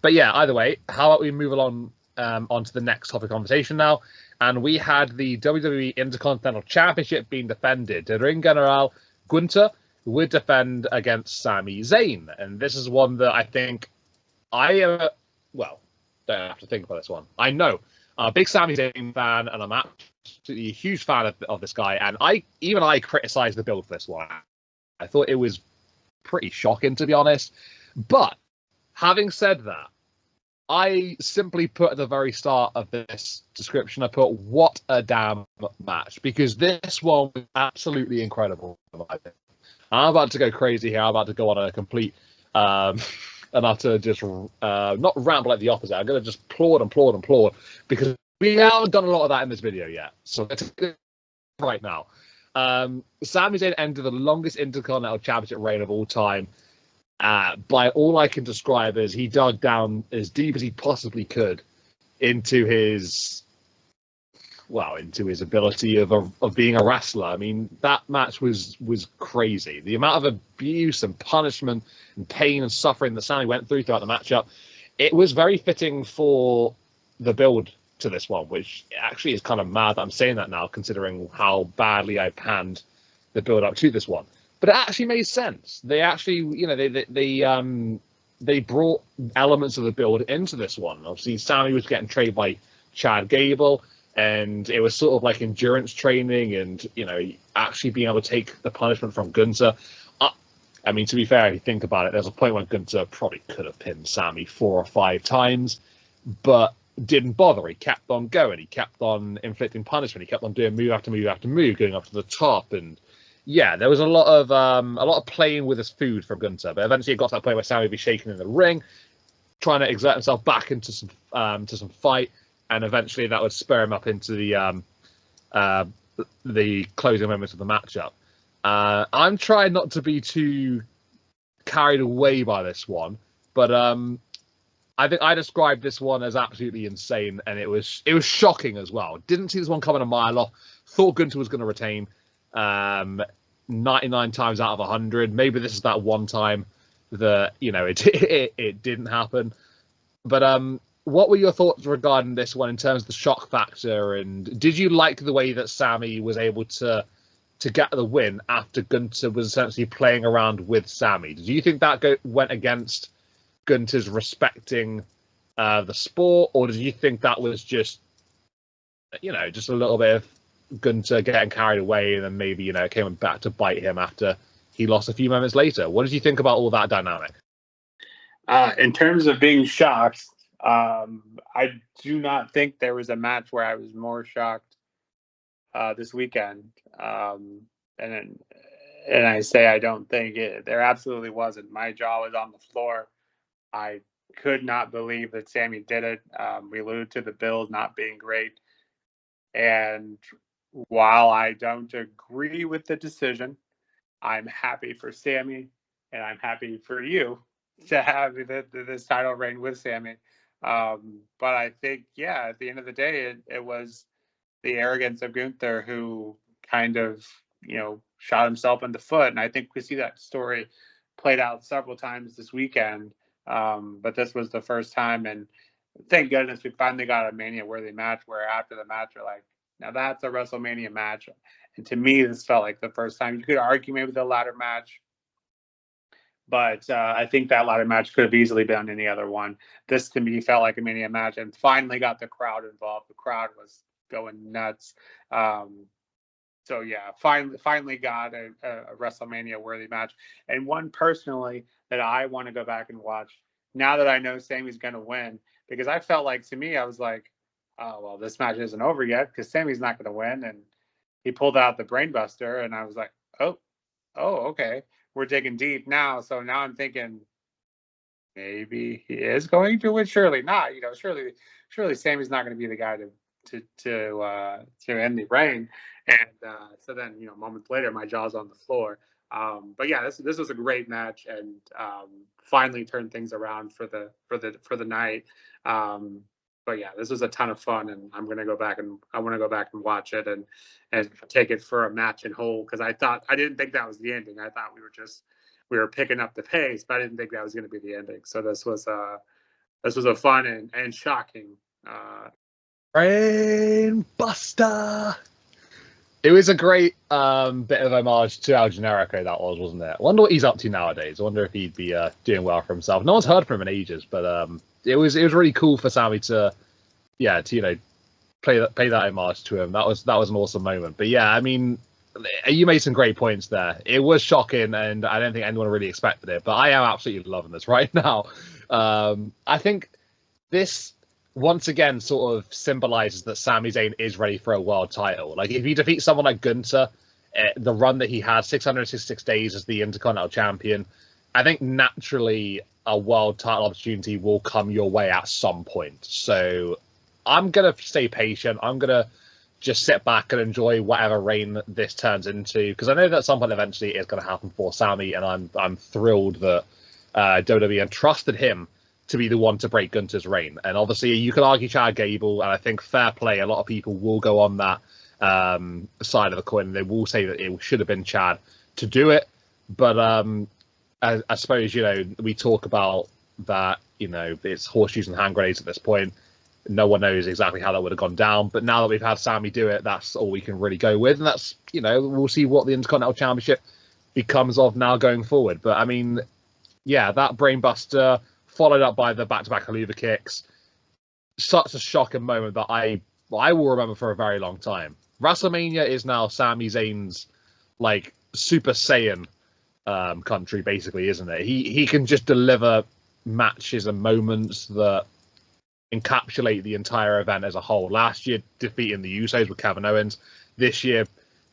But yeah, either way, how about we move along onto the next topic of conversation now? And we had the WWE Intercontinental Championship being defended. The Ring General Gunther would defend against Sami Zayn, and this is one that I think don't have to think about this one. I know. I'm a big Sami Zayn fan, and I'm absolutely a huge fan of this guy. And I criticized the build for this one. I thought it was pretty shocking, to be honest. But having said that, I simply put at the very start of this description, I put, what a damn match. Because this one was absolutely incredible. I'm about to go crazy here. I'm about to go on a complete... and after just not ramble like the opposite, I'm going to just applaud because we haven't done a lot of that in this video yet. So let's do it right now. Sami Zayn ended the longest Intercontinental Championship reign of all time. By all I can describe as he dug down as deep as he possibly could into his ability of being a wrestler. I mean, that match was crazy. The amount of abuse and punishment and pain and suffering that Sami went through throughout the matchup, it was very fitting for the build to this one, which actually is kind of mad that I'm saying that now, considering how badly I panned the build up to this one. But it actually made sense. They actually, they brought elements of the build into this one. Obviously, Sami was getting trained by Chad Gable, and it was sort of like endurance training and, actually being able to take the punishment from Gunther. I mean, to be fair, if you think about it, there's a point when Gunther probably could have pinned Sami 4 or 5 times, but didn't bother. He kept on going. He kept on inflicting punishment. He kept on doing move after move after move, going up to the top. And yeah, there was a lot of playing with his food for Gunther. But eventually it got to that point where Sami would be shaking in the ring, trying to exert himself back into some fight. And eventually that would spur him up into the closing moments of the matchup. I'm trying not to be too carried away by this one, but I think I described this one as absolutely insane, and it was shocking as well. Didn't see this one coming a mile off. Thought Gunther was going to retain 99 times out of 100. Maybe this is that one time that it didn't happen. But what were your thoughts regarding this one in terms of the shock factor, and did you like the way that Sami was able to get the win after Gunther was essentially playing around with Sami? Did you think that went against Gunther's respecting the sport, or did you think that was just a little bit of Gunther getting carried away and then maybe it came back to bite him after he lost a few moments later? What did you think about all that dynamic? In terms of being shocked, I do not think there was a match where I was more shocked this weekend. And I say I don't think it. There absolutely wasn't. My jaw was on the floor. I could not believe that Sammy did it. We alluded to the Bills not being great, and while I don't agree with the decision, I'm happy for Sammy, and I'm happy for you to have this title reign with Sammy. But I think, yeah, at the end of the day, it was the arrogance of Gunther who kind of, shot himself in the foot. And I think we see that story played out several times this weekend. But this was the first time, and thank goodness we finally got a Mania-worthy match where after the match we're like, now that's a WrestleMania match. And to me, this felt like the first time. You could argue maybe the ladder match, but I think that ladder match could have easily been any other one. This, to me, felt like a Mania match and finally got the crowd involved. The crowd was going nuts. So, yeah, finally got a WrestleMania-worthy match. And one personally that I want to go back and watch now that I know Sammy's going to win, because I felt like, to me, I was like, oh, well, this match isn't over yet because Sammy's not going to win. And he pulled out the brainbuster, and I was like, oh, okay. We're digging deep now. So now I'm thinking maybe he is going to win. Surely not. Surely Sammy's not going to be the guy to end the reign. And so then, moments later, my jaw's on the floor. But yeah, this was a great match, and finally turned things around for the night. But yeah, this was a ton of fun, and I want to go back and watch it and take it for a match in whole, because I didn't think that was the ending. I thought we were picking up the pace, but I didn't think that was going to be the ending. So this was a fun and shocking Brain Buster. It was a great bit of homage to El Generico, that was, wasn't it? I wonder what he's up to nowadays. I wonder if he'd be doing well for himself. No one's heard from him in ages, but it was really cool for Sammy to play that homage to him. That was an awesome moment. But yeah, I mean, you made some great points there. It was shocking, and I don't think anyone really expected it. But I am absolutely loving this right now. I think this once again sort of symbolizes that Sami Zayn is ready for a world title. Like, if you defeat someone like Gunther, the run that he had, 666 days as the Intercontinental Champion, I think naturally a world title opportunity will come your way at some point. So I'm going to stay patient. I'm going to just sit back and enjoy whatever reign this turns into, because I know that at some point eventually it's going to happen for Sami, and I'm thrilled that WWE entrusted him to be the one to break Gunther's reign. And obviously you can argue Chad Gable, and I think fair play, a lot of people will go on that side of the coin. They will say that it should have been Chad to do it. But I suppose, we talk about that, it's horseshoes and hand grenades at this point. No one knows exactly how that would have gone down. But now that we've had Sami do it, that's all we can really go with. And that's, we'll see what the Intercontinental Championship becomes of now going forward. But I mean, yeah, that brainbuster followed up by the back-to-back Haluva kicks. Such a shocking moment that I will remember for a very long time. WrestleMania is now Sami Zayn's Super Saiyan country, basically, isn't it? He can just deliver matches and moments that encapsulate the entire event as a whole. Last year, defeating the Usos with Kevin Owens. This year,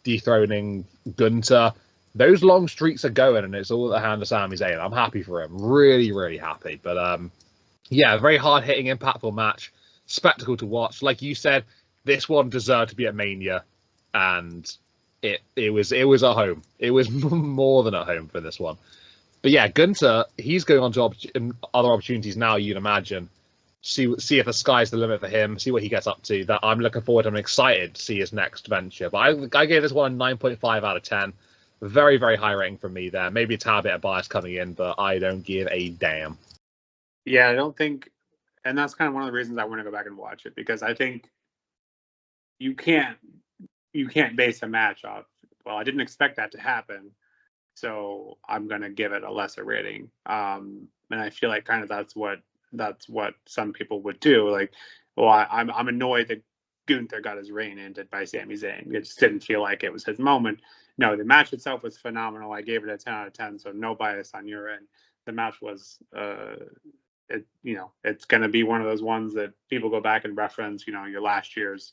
dethroning Gunther. Those long streaks are going, and it's all at the hand of Sami Zayn. I'm happy for him. Really, really happy. But yeah, very hard-hitting, impactful match. Spectacle to watch. Like you said, this one deserved to be at Mania, and it was at home. It was more than at home for this one. But yeah, Gunther, he's going on to other opportunities now, you'd imagine. See if the sky's the limit for him. See what he gets up to. That I'm looking forward to. I'm excited to see his next venture. But I gave this one a 9.5 out of 10. Very, very high rating from me there. Maybe a tad bit of bias coming in, but I don't give a damn. Yeah, I don't think, and that's kind of one of the reasons I want to go back and watch it, because I think you can't base a match off, well, I didn't expect that to happen, so I'm gonna give it a lesser rating. And I feel like kind of that's what some people would do. Like, well, I'm annoyed that Gunther got his reign ended by Sami Zayn. It just didn't feel like it was his moment. No, the match itself was phenomenal. I gave it a 10 out of 10, so no bias on your end. The match was it's going to be one of those ones that people go back and reference, your last year's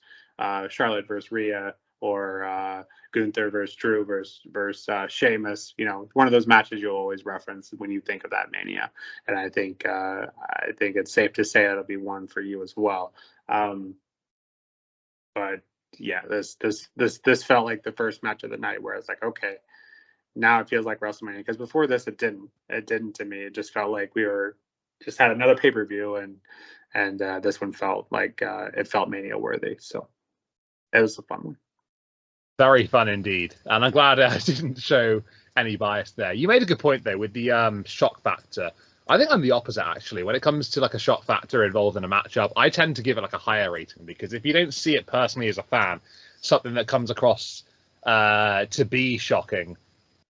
Charlotte versus Rhea, or Gunther versus Drew versus Sheamus. One of those matches you'll always reference when you think of that Mania. And I think it's safe to say that'll be one for you as well. But yeah, this felt like the first match of the night where it's like, okay, now it feels like WrestleMania, because before this it didn't to me. It just felt like we just had another pay-per-view, and this one felt like it felt Mania worthy. So it was a fun one. Very fun indeed, and I'm glad I didn't show any bias there. You made a good point though with the shock factor. I think I'm the opposite actually. When it comes to like a shock factor involved in a matchup, I tend to give it like a higher rating, because if you don't see it personally as a fan, something that comes across to be shocking,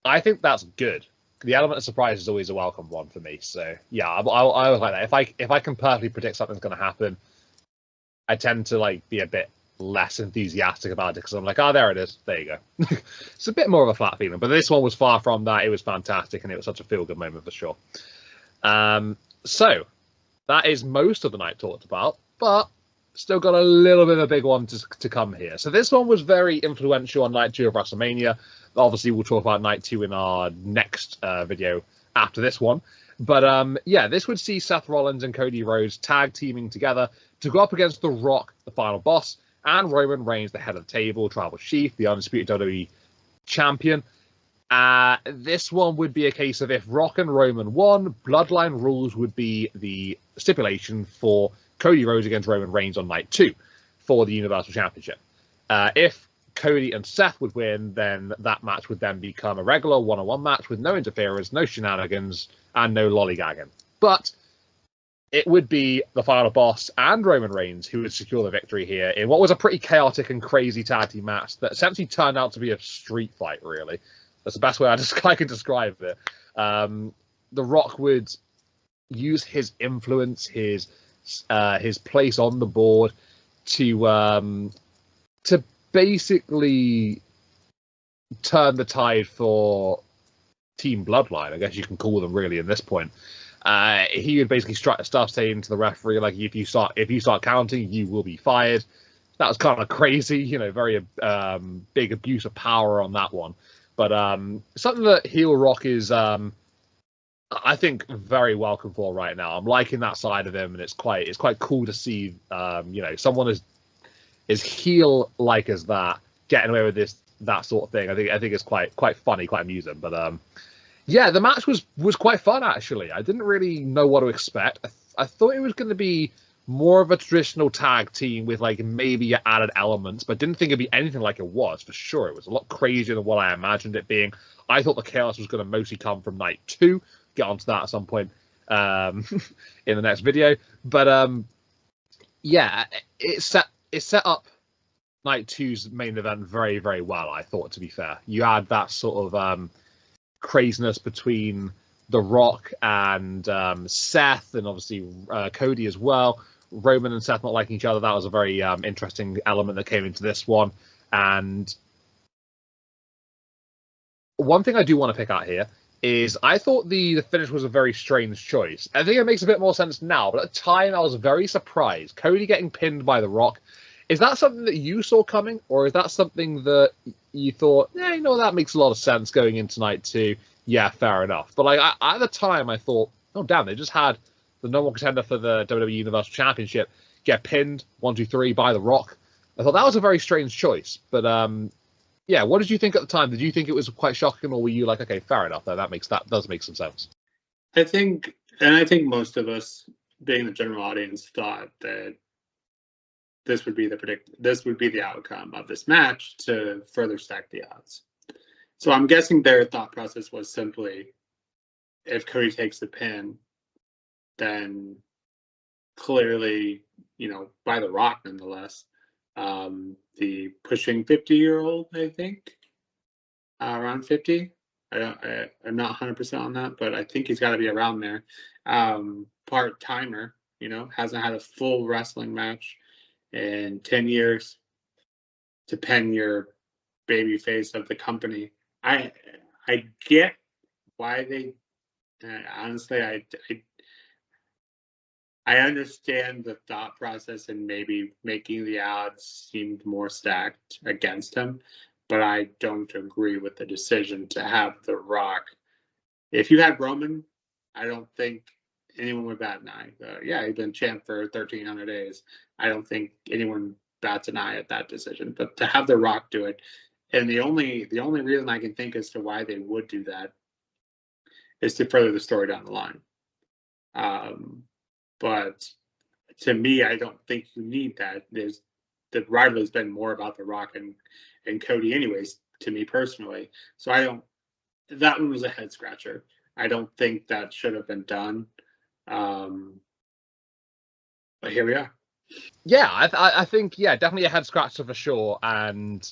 I think that's good. The element of surprise is always a welcome one for me. So yeah, I always like that. If I can perfectly predict something's going to happen, I tend to like be a bit less enthusiastic about it, because I'm like, oh, there it is. There you go. It's a bit more of a flat feeling, but this one was far from that. It was fantastic, and it was such a feel-good moment for sure. So that is most of the night talked about, but still got a little bit of a big one to come here. So this one was very influential on night 2 of WrestleMania. Obviously, we'll talk about night 2 in our next video after this one. But yeah, this would see Seth Rollins and Cody Rhodes tag teaming together to go up against The Rock, the final boss, and Roman Reigns, the head of the table, Tribal Chief, the undisputed WWE champion. This one would be a case of if Rock and Roman won, Bloodline rules would be the stipulation for Cody Rhodes against Roman Reigns on night 2 for the Universal Championship. If Cody and Seth would win, then that match would then become a regular one-on-one match with no interference, no shenanigans, and no lollygagging. But it would be the final boss and Roman Reigns who would secure the victory here in what was a pretty chaotic and crazy tag team match that essentially turned out to be a street fight, really. That's the best way I can describe it. The Rock would use his influence, his place on the board to basically turn the tide for Team Bloodline, I guess you can call them really at this point. He would basically start saying to the referee, like, if you start counting, you will be fired. That was kind of crazy, very big abuse of power on that one. But something that heel Rock is, I think, very welcome for right now. I'm liking that side of him, and it's quite cool to see, someone as heel like as that getting away with that sort of thing. I think it's quite funny, quite amusing. But yeah, the match was quite fun actually. I didn't really know what to expect. I thought it was going to be more of a traditional tag team with like maybe added elements, but didn't think it'd be anything like it was for sure. It was a lot crazier than what I imagined it being. I thought the chaos was going to mostly come from night 2. Get onto that at some point in the next video. But yeah, it set up night 2's main event very, very well, I thought, to be fair. You had that sort of craziness between The Rock and Seth, and obviously Cody as well. Roman and Seth not liking each other. That was a very interesting element that came into this one. And one thing I do want to pick out here is I thought the finish was a very strange choice. I think it makes a bit more sense now, but at the time I was very surprised. Cody getting pinned by The Rock. Is that something that you saw coming, or is that something that you thought, that makes a lot of sense going into night 2? Yeah, fair enough. But like at the time, I thought, oh damn, they just had the number 1 contender for the WWE Universal Championship get pinned 1, 2, 3 by The Rock. I thought that was a very strange choice. But yeah, what did you think at the time? Did you think it was quite shocking, or were you like, okay, fair enough, that does make some sense? I think most of us, being the general audience, thought that this would be the outcome of this match to further stack the odds. So I'm guessing their thought process was simply, if Cody takes the pin, then clearly, by The Rock nonetheless, the pushing 50-year-old, I think, around 50. I'm not 100% on that, but I think he's got to be around there. Part-timer, hasn't had a full wrestling match in 10 years to pin your baby face of the company. I get why they honestly I understand the thought process and maybe making the odds seemed more stacked against him, but I don't agree with the decision to have The Rock. If you had Roman, I don't think anyone would bat an eye. Yeah, he's been champ for 1,300 days. I don't think anyone bats an eye at that decision. But to have The Rock do it, and the only reason I can think as to why they would do that is to further the story down the line. But to me, I don't think you need that. The rivalry's been more about The Rock and Cody, anyways. To me personally, so I don't. That one was a head scratcher. I don't think that should have been done. But here we are. Yeah, I think definitely a head scratcher for sure. And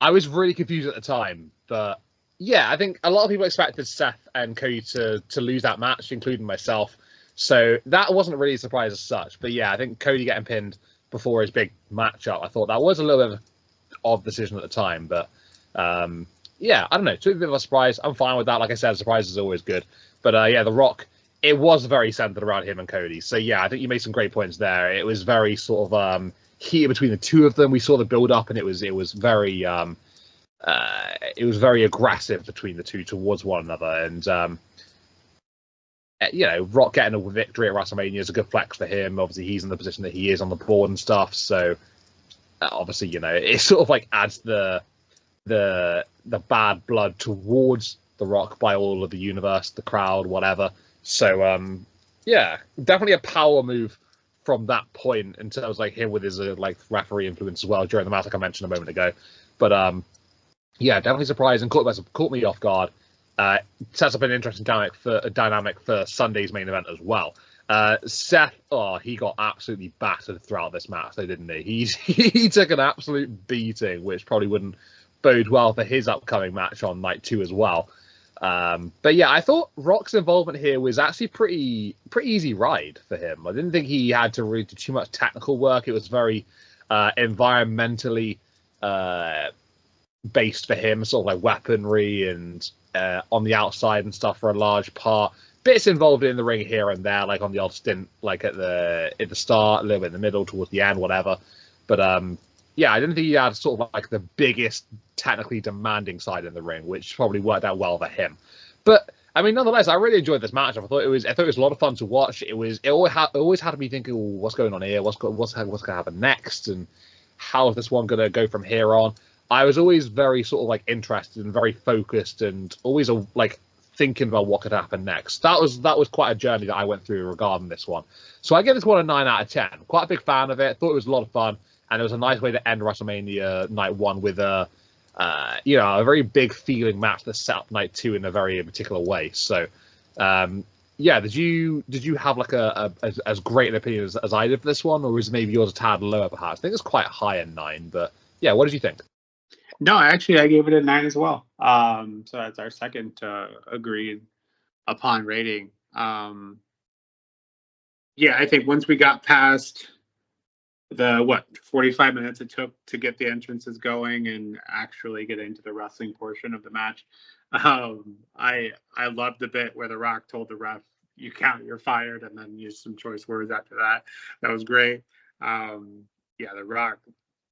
I was really confused at the time, but yeah, I think a lot of people expected Seth and Cody to lose that match, including myself. So that wasn't really a surprise as such. But yeah, I think Cody getting pinned before his big matchup, I thought that was a little bit of an odd decision at the time. But yeah, I don't know. Took a bit of a surprise. I'm fine with that. Like I said, surprise is always good. But yeah, The Rock, it was very centered around him and Cody. So yeah, I think you made some great points there. It was very sort of heated between the two of them. We saw the build up, and it was very aggressive between the two towards one another. And Rock getting a victory at WrestleMania is a good flex for him. Obviously, he's in the position that he is on the board and stuff. So obviously, it sort of like adds the bad blood towards The Rock by all of the universe, the crowd, whatever. So yeah, definitely a power move from that point in terms of like him with his referee influence as well during the match, like I mentioned a moment ago. But yeah, definitely surprising. Caught me off guard. Sets up an interesting dynamic for Sunday's main event as well. Seth, he got absolutely battered throughout this match, though, didn't he? He took an absolute beating, which probably wouldn't bode well for his upcoming match on night 2 as well. But yeah, I thought Rock's involvement here was actually pretty easy ride for him. I didn't think he had to really do too much technical work. It was very environmentally based for him, sort of like weaponry and on the outside and stuff for a large part. Bits involved in the ring here and there, like on the odd stint, like at the start, a little bit in the middle, towards the end, whatever. But yeah, I didn't think he had sort of like the biggest technically demanding side in the ring, which probably worked out well for him. But I mean, nonetheless, I really enjoyed this match. I thought it was a lot of fun to watch. It always had me thinking, what's going on here? What's going to happen next? And how is this one going to go from here on? I was always very sort of like interested and very focused, and always like thinking about what could happen next. That was quite a journey that I went through regarding this one. So I give this one a 9 out of 10. Quite a big fan of it. Thought it was a lot of fun, and it was a nice way to end WrestleMania Night 1 with a very big feeling match that set up Night 2 in a very particular way. So yeah, did you have like as great an opinion as I did for this one, or was maybe yours a tad lower perhaps? I think it's quite high in 9, but yeah, what did you think? No, actually, I gave it a 9 as well. So that's our second agreed upon rating. Yeah, I think once we got past the 45 minutes it took to get the entrances going and actually get into the wrestling portion of the match, I loved the bit where The Rock told the ref, "You count, you're fired," and then used some choice words after that. That was great. Yeah, The Rock.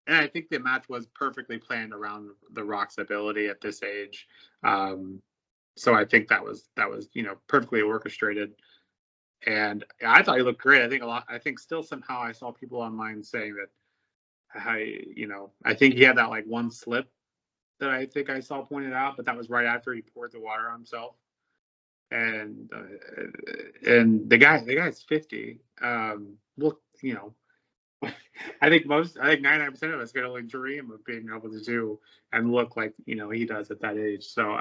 And I think the match was perfectly planned around The Rock's ability at this age. So I think that was perfectly orchestrated. And I thought he looked great. I think still somehow I saw people online saying that I think he had that like one slip that I think I saw pointed out, but that was right after he poured the water on himself. And the guy's 50. Look, I think 99% of us can only dream of being able to do and look like he does at that age. So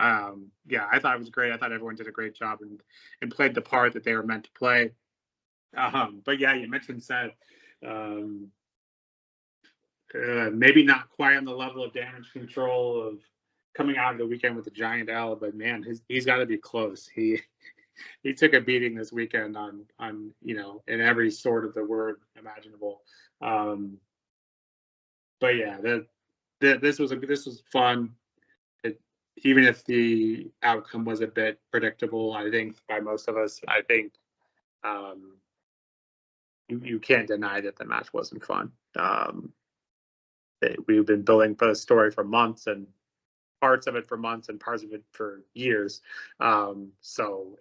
yeah, I thought it was great. I thought everyone did a great job and played the part that they were meant to play. But yeah, you mentioned Seth. Maybe not quite on the level of damage control of coming out of the weekend with the giant L, but man, he's got to be close. He took a beating this weekend on in every sort of the word imaginable. But yeah, this was fun. Even if the outcome was a bit predictable, I think by most of us, you can't deny that the match wasn't fun. We've been building for the story for months, and parts of it for months and parts of it for years. So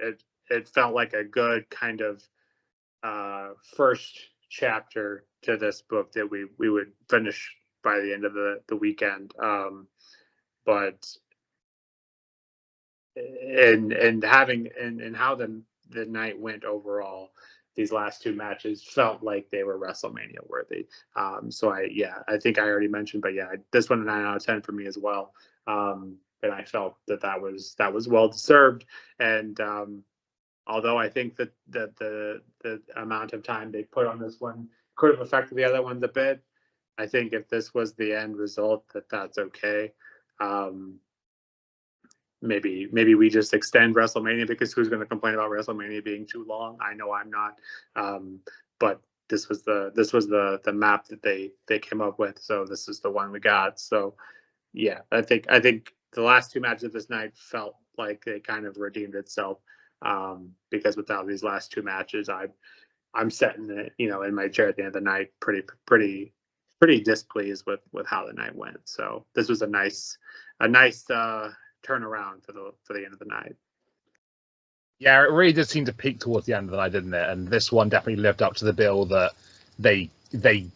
it felt like a good kind of first chapter to this book that we would finish by the end of the weekend. But and having and how the night went overall, these last two matches felt like they were WrestleMania worthy. So I think I already mentioned, but yeah, this one a 9 out of 10 for me as well. And I felt that was well deserved. And although I think that the amount of time they put on this one could have affected the other ones a bit, I think if this was the end result, that's okay. Maybe we just extend WrestleMania, because who's going to complain about WrestleMania being too long? I know I'm not. But this was the map that they came up with, so this is the one we got. So yeah, I think the last two matches of this night felt like they kind of redeemed itself, because without these last two matches, I'm sitting in my chair at the end of the night pretty displeased with how the night went. So this was a nice turnaround for the end of the night. Yeah, it really did seem to peak towards the end of the night, didn't it? And this one definitely lived up to the bill that they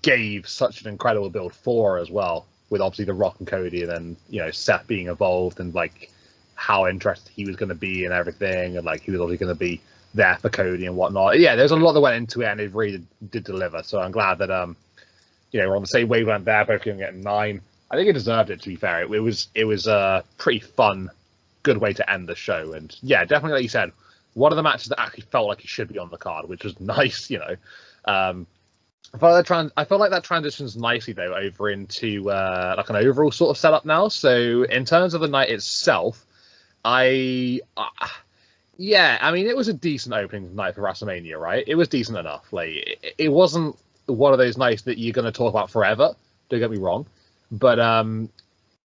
gave such an incredible build for as well, with obviously The Rock and Cody, and then Seth being involved, and like how interested he was going to be and everything, and like he was obviously going to be there for Cody and whatnot. Yeah, there's a lot that went into it, and it really did deliver. So I'm glad that we're on the same wavelength there, both giving it 9. I think it deserved it, to be fair. It was a pretty fun, good way to end the show. And yeah, definitely, like you said, one of the matches that actually felt like it should be on the card, which was nice, I feel like that transitions nicely, though, over into like an overall sort of setup now. So in terms of the night itself, I mean, it was a decent opening night for WrestleMania, right? It was decent enough. Like, it wasn't one of those nights that you're going to talk about forever, don't get me wrong. But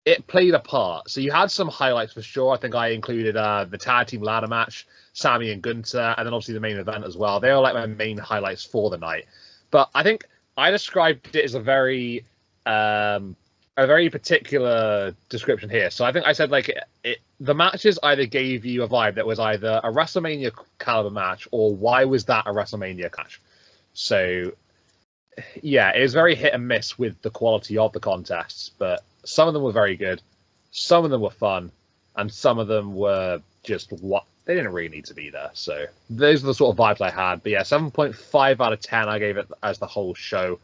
it played a part. So you had some highlights for sure. I think I included the tag team ladder match, Sami and Gunther, and then obviously the main event as well. They were like my main highlights for the night. But I think I described it as a very particular description here. So I think I said like the matches either gave you a vibe that was either a WrestleMania caliber match, or why was that a WrestleMania match? So yeah, it was very hit and miss with the quality of the contests, but some of them were very good, some of them were fun, and some of them were just what they didn't really need to be there. So those are the sort of vibes I had. But yeah, 7.5 out of 10 I gave it as the whole show.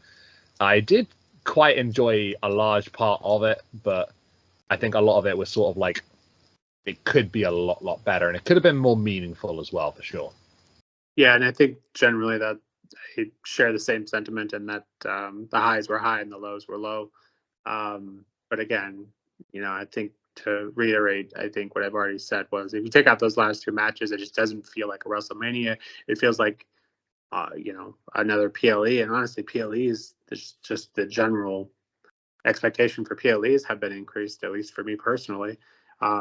I did quite enjoy a large part of it, but I think a lot of it was sort of like it could be a lot better, and it could have been more meaningful as well, for sure. Yeah, and I think generally that I share the same sentiment, and that the highs were high and the lows were low. But again, I think, to reiterate, I think what I've already said was, if you take out those last two matches, it just doesn't feel like a WrestleMania. It feels like, another PLE. And honestly, PLEs, just the general expectation for PLEs have been increased, at least for me personally.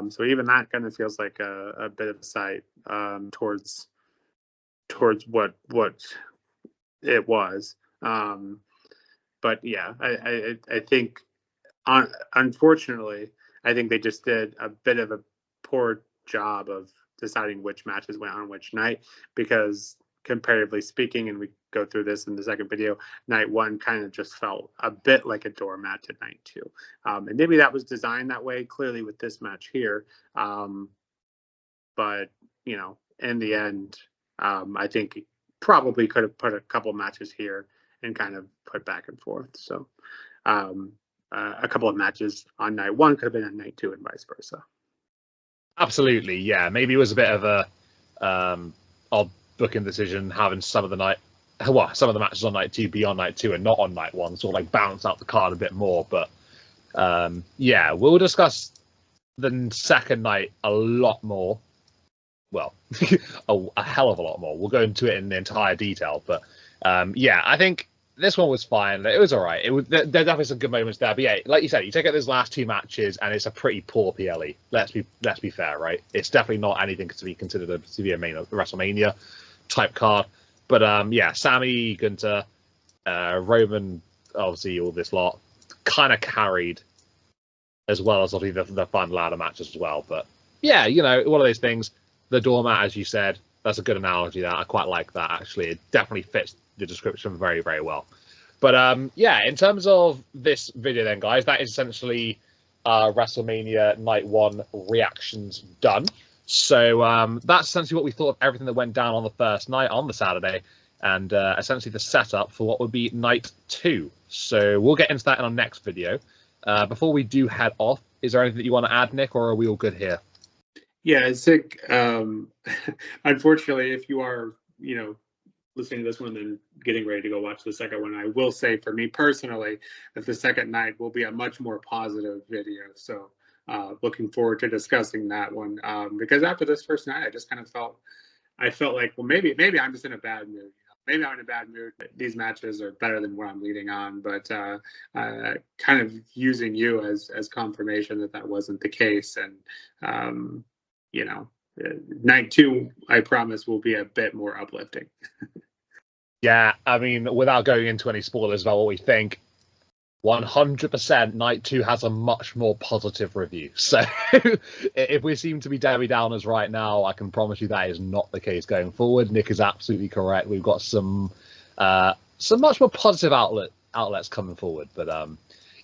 So even that kind of feels like a bit of a sight towards what it was. But yeah, I think, unfortunately, I think they just did a bit of a poor job of deciding which matches went on which night, because comparatively speaking, and we go through this in the second video, night one kind of just felt a bit like a doormat to night two. And maybe that was designed that way, clearly, with this match here. But, in the end, I think probably could have put a couple matches here and kind of put back and forth. So a couple of matches on night one could have been on night two, and vice versa. Absolutely, yeah. Maybe it was a bit of a odd booking decision, having some of the matches on night two be on night two and not on night one, sort of like balance out the card a bit more. But yeah, we'll discuss the second night a lot more. Well, a hell of a lot more. We'll go into it in the entire detail. But yeah, I think this one was fine. It was all right. There definitely some good moments there. But yeah, like you said, you take out those last two matches, and it's a pretty poor PLE. Let's be fair, right? It's definitely not anything to be considered to be a main WrestleMania type card. But yeah, Sammy, Gunter, Roman, obviously all this lot kind of carried, as well as obviously the fun ladder match as well. But yeah, you know, one of those things. The doormat, as you said, that's a good analogy. That I quite like that. Actually, it definitely fits the description very, very well. But yeah, in terms of this video, then, guys, that is essentially WrestleMania Night 1 reactions done. So that's essentially what we thought of everything that went down on the first night, on the Saturday, and essentially the setup for what would be Night 2. So we'll get into that in our next video. Before we do head off, is there anything that you want to add, Nick, or are we all good here? Yeah, Zig, unfortunately, if you are, listening to this one and then getting ready to go watch the second one, I will say for me personally that the second night will be a much more positive video. So looking forward to discussing that one, because after this first night, I just kind of felt like, well, maybe I'm just in a bad mood. Maybe I'm in a bad mood. These matches are better than what I'm leading on, but kind of using you as confirmation that wasn't the case. And, Night 2, I promise, will be a bit more uplifting. Yeah, I mean, without going into any spoilers about what we think, 100% Night 2 has a much more positive review. So if we seem to be Debbie Downers right now, I can promise you that is not the case going forward. Nick is absolutely correct. We've got some much more positive outlets coming forward. But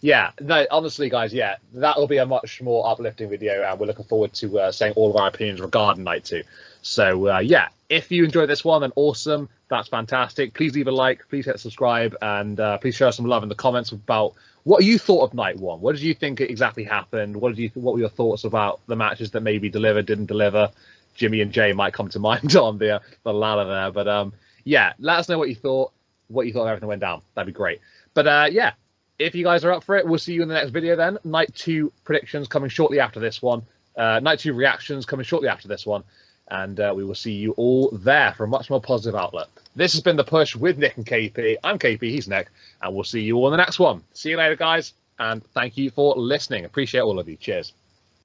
yeah, no, honestly, guys, yeah, that will be a much more uplifting video, and we're looking forward to saying all of our opinions regarding Night 2. So yeah, if you enjoyed this one, then awesome. That's fantastic. Please leave a like, please hit subscribe, and please show us some love in the comments about what you thought of Night 1. What did you think exactly happened? What were your thoughts about the matches that maybe delivered, didn't deliver? Jimmy and Jay might come to mind on the ladder there. But yeah, let us know what you thought of everything that went down. That'd be great. But yeah, if you guys are up for it, we'll see you in the next video then. Night 2 predictions coming shortly after this one. Night 2 reactions coming shortly after this one. And we will see you all there for a much more positive outlook. This has been The Push with Nick and KP. I'm KP, he's Nick, and we'll see you all in the next one. See you later, guys, and thank you for listening. Appreciate all of you. Cheers.